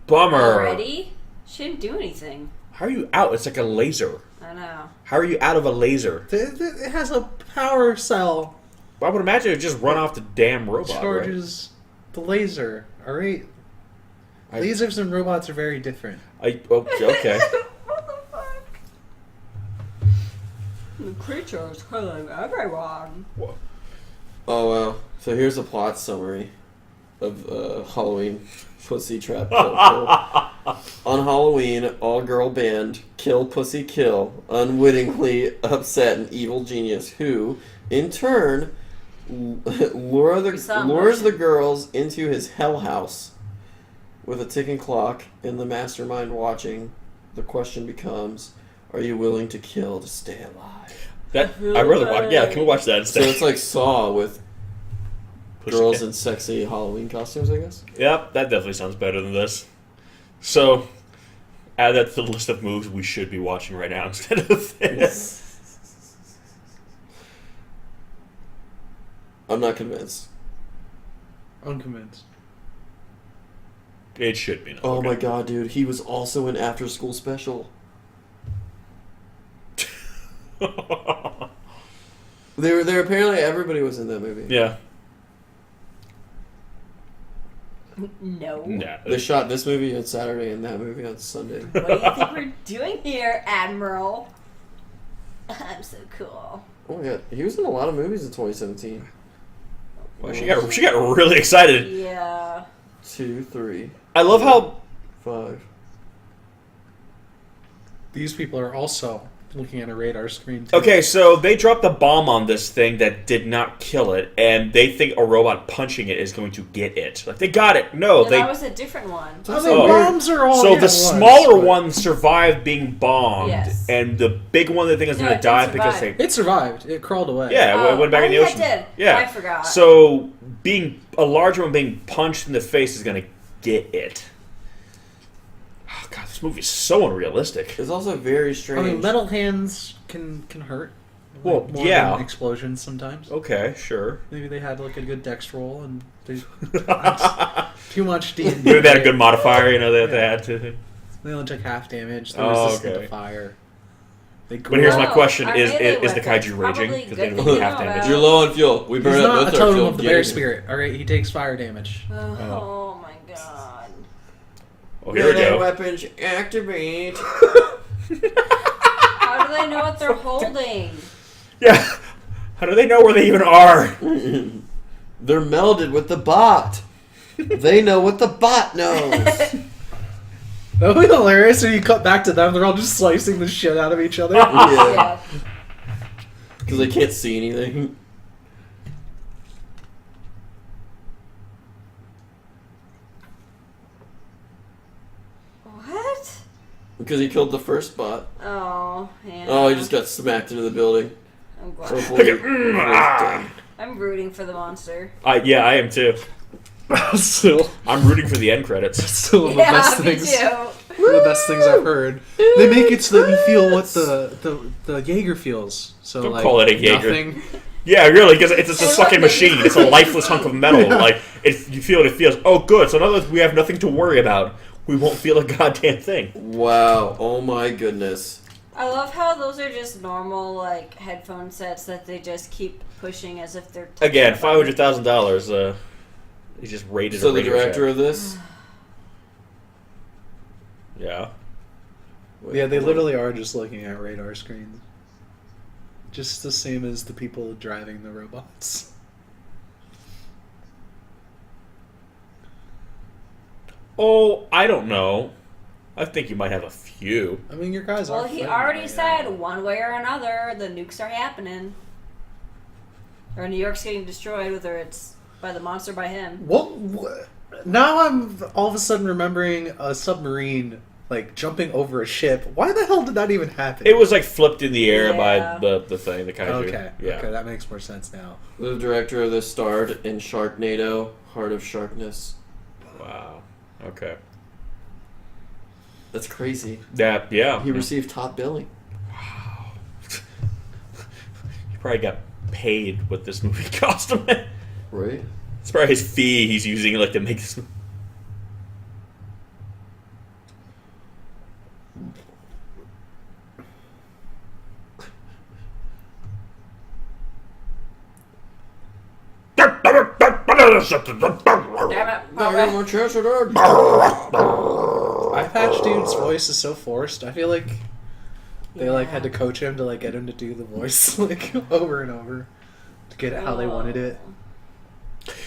Bummer. Already? She didn't do anything. How are you out? It's like a laser. I know. How are you out of a laser? It has a power cell. I would imagine it would just run off the damn robot. Right? Charges the laser. Alright? Lasers and robots are very different. Okay. What the fuck? The creatures killing everyone. Oh, wow. So here's a plot summary of Halloween Pussy Trap Kill Kill. On Halloween, all-girl band Kill Pussy Kill unwittingly upset an evil genius who, in turn, lures the girls into his hell house. With a ticking clock and the mastermind watching, the question becomes, are you willing to kill to stay alive? I'd rather watch. Yeah, can we watch that So instead? it's like Saw with Pussy girls Cat. in sexy Halloween costumes, I guess. Yep, that definitely sounds better than this. So, add that to the list of movies we should be watching right now instead of this. I'm not convinced. Unconvinced. It should be. Oh my god, dude. He was also in After School Special. They were there. Apparently, everybody was in that movie. Yeah. No. Nah. They shot this movie on Saturday and that movie on Sunday. What do you think we're doing here, Admiral? I'm so cool. Oh my god, he was in a lot of movies in 2017. Well, she got really excited. Yeah. 2, 3, I love how 5. These people are also looking at a radar screen, too. Okay, so they dropped the bomb on this thing that did not kill it, and they think a robot punching it is going to get it. Like, they got it. No, No, they... that was a different one. Oh, the bombs are all So at the once, smaller but- one survived being bombed, Yes. and the big one they think is No, going it to did die because survive. they... It survived. It crawled away. Yeah, it went back in the yeah, ocean. it did. Yeah, I forgot. So being a larger one being punched in the face is going to get it. Oh god, this movie is so unrealistic. It's also very I strange. mean, metal hands can hurt. Well, more yeah. than explosions sometimes. Okay, sure. Maybe they had like a good dex roll and they too much D&D. Maybe they had a good modifier, you know, that they had to. They only took half damage. They're Oh, resistant okay. to fire. They But here's my No, question: our is melee the weapons kaiju raging? probably Because they good don't to have know damage. about. You're low on fuel. We He's burned up not both a our totem fuel. of the Get bear in. spirit. All right, he takes fire damage. Oh my god. Oh, here we Melee go. weapons activate. How do they know what they're holding? Yeah. How do they know where they even are? They're melded with the bot. They know what the bot knows. That would be hilarious if you cut back to them. They're all just slicing the shit out of each other. Yeah. Yeah. Because they can't see anything. What? Because he killed the first bot. Oh, yeah. Oh, he just got smacked into the building. I'm glad. Hopefully, he's dead. I'm rooting for the monster. Yeah, I am too. still, I'm rooting for the end credits. still one of the Yeah, best me things. too. One of the best things I've heard. They make it so that you feel what the Jaeger feels. So Don't like, call it a Jaeger. Nothing. Yeah, really, because it's just a It fucking looks like- machine. It's a lifeless hunk of metal. Like, you feel what it feels. Oh, good. So now that we have nothing to worry about, we won't feel a goddamn thing. Wow. Oh my goodness. I love how those are just normal, like, headphone sets that they just keep pushing as if they're... Again, $500,000. He just rated So a the Radio director Shack. of this? Yeah. Yeah, they literally are just looking at radar screens. Just the same as the people driving the robots. Oh, I don't know. I think you might have a few. I mean, your guys Well, are. he fighting already right said now. one way or another, the nukes are happening. Or New York's getting destroyed, whether it's by the monster or by him. What? Now I'm all of a sudden remembering a submarine like jumping over a ship. Why the hell did that even happen? It was like flipped in the air Yeah. by the thing, the kaiju. Okay. Yeah. Okay, that makes more sense now. The director of this starred in Sharknado, Heart of Sharkness. Wow. Okay. That's crazy. Yeah. He received top billing. He probably got paid what this movie cost him. Right? It's probably his fee he's using like to make this. Damn it. Eye Patch Dude's voice is so forced. I feel like they like had to coach him to like get him to do the voice like over and over to get it how they wanted it.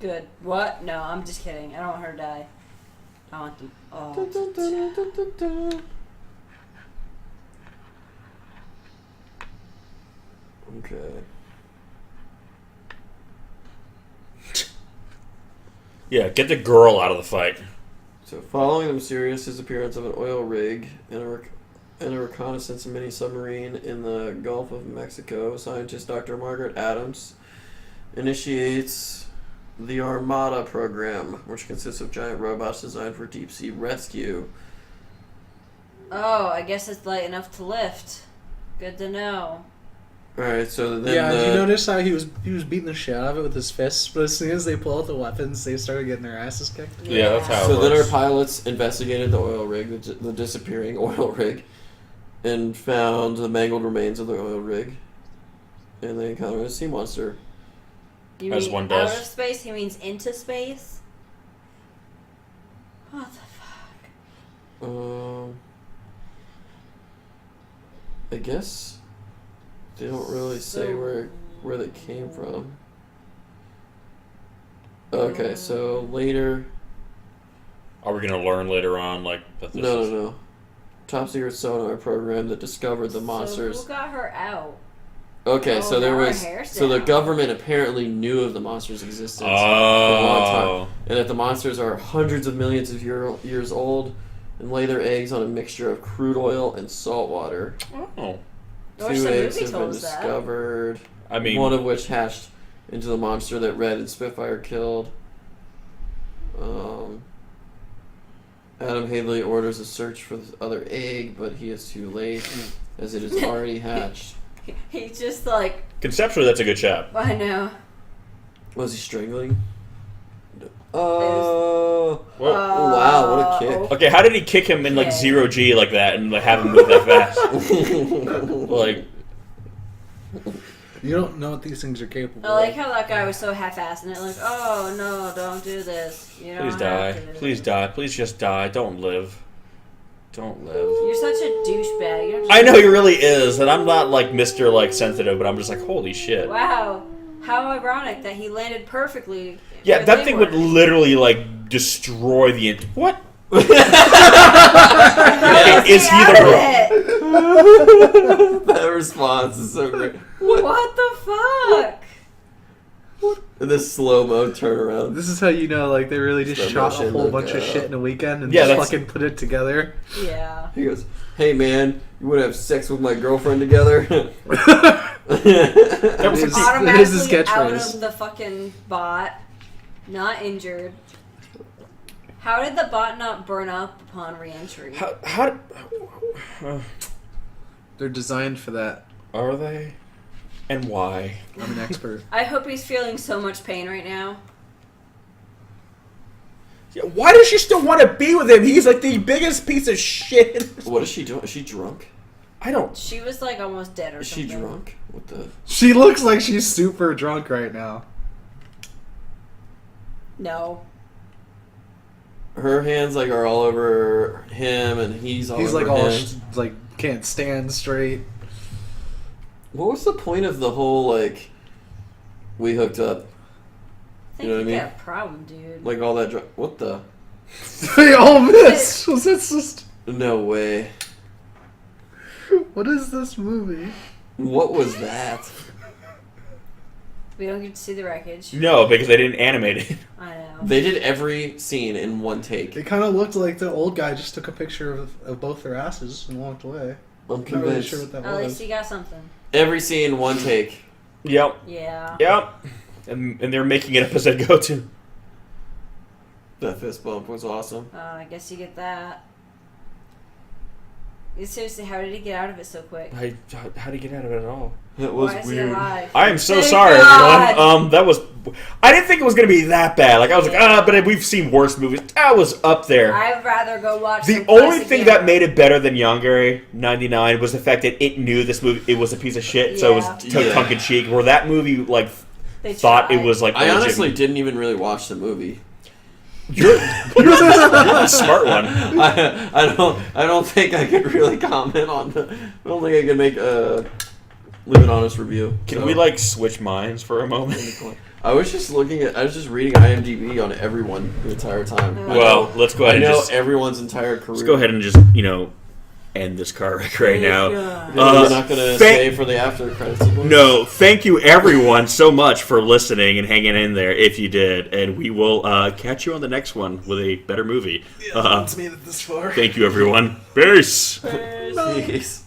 Good. What? No, I'm just kidding. I don't want her to die. I want them. Oh. Okay. Yeah, get the girl out of the fight. So, following the mysterious disappearance of an oil rig and a reconnaissance mini submarine in the Gulf of Mexico, scientist Dr. Margaret Adams initiates the Armada program, which consists of giant robots designed for deep sea rescue. Oh, I guess it's light enough to lift. Good to know. Alright, so then Yeah, did you notice how he was beating the shit out of it with his fists, but as soon as they pull out the weapons, they started getting their asses kicked? Yeah, that's how it So then our works. pilots investigated the oil rig, the disappearing oil rig, and found the mangled remains of the oil rig. And they encountered a sea monster. You As mean one does. out of space? He means into space? What the fuck? I guess they don't really say So- where they came from. Okay, so later... Are we gonna learn later on, like, that this is... No. Top secret sonar program that discovered the monsters. So who got her out? Okay, Oh, so there now her was... hair's So the down. government apparently knew of the monsters' existence for a long time. Oh. And that the monsters are hundreds of millions of years old and lay their eggs on a mixture of crude oil and salt water. Oh. I wish 2 the eggs movie have been told us that. discovered. I mean... One of which hatched into the monster that Red and Spitfire killed. Adam Hadley orders a search for the other egg, but he is too late, as it is already hatched. He's just like, Conceptually, that's a good shot. I know. Was he strangling? Oh, Whoa. wow, what a kick. Okay, how did he kick him in, like, Okay. 0G like that and like, have him move that fast? Like... You don't know what these things are capable I like of. how that guy was so half-assed and it like, oh no, don't do this. You don't Please have die. to. Please die. Please just die. Don't live. Don't live. You're such a douchebag. You're I know he really is, and I'm not like Mr. like sensitive, but I'm just like, holy shit. Wow, how ironic that he landed perfectly. Yeah, where that they thing were. would literally like destroy the what? How Is he out the of it? That response is so great. What the fuck? And this slow-mo turnaround. This is how you know, like, they really just Slow shot a motion, whole look bunch of up. shit in a weekend and Yeah, just that's- fucking put it together. Yeah. He goes, hey man, you want to have sex with my girlfriend together? That was It like is- the- Automatically his out catchphrase. of the fucking bot, not injured. How did the bot not burn up upon re-entry? how They're designed for that. are they? And why? I'm an expert. I hope he's feeling so much pain right now. Yeah, why does she still want to be with him? He's like the biggest piece of shit. What is she doing? Is she drunk? I don't. She was like almost dead or Is she something. drunk? What the? She looks like she's super drunk right now. No. Her hands like are all over him, and he's all He's over like all him. like can't stand straight. What was the point of the whole like? We hooked up, I think You know what I you mean? got a problem, dude. like all that. What the? They all missed. Was it just? No way. What is this movie? What was that? We don't get to see the wreckage. No, because they didn't animate it. I know. They did every scene in one take. It kind of looked like the old guy just took a picture of both their asses and walked away. I'm Not really convinced. sure what that At least was. he got something. Every scene, one take. Yep. Yeah. Yep. And they're making it up as they go too. That fist bump was awesome. I guess you get that. Seriously, how did he get out of it so quick? How do you get out of it at all? It was Why is he weird. alive? I am so Thank sorry, God. everyone. That was. I didn't think it was gonna be that bad. Like I was like, but we've seen worse movies. That was up there. I'd rather go watch The some only classic thing hero. that made it better than Yongari 99 was the fact that it knew this movie it was a piece of shit, so it was Yeah. tongue in cheek. Where that movie like They thought tried. it was like I legit. honestly didn't even really watch the movie. you're the smart one. I don't think I could really comment on the. I don't think I could make Leave an honest review. Can So, we like switch minds for a moment? I was just reading IMDb on everyone the entire time. Well, let's go ahead I and know just everyone's entire career. let's go ahead and just end this car wreck right now. We're not gonna stay for the after credits. Sequence? No, thank you everyone so much for listening and hanging in there if you did, and we will catch you on the next one with a better movie. It's made it this far. Thank you everyone. Peace. Peace.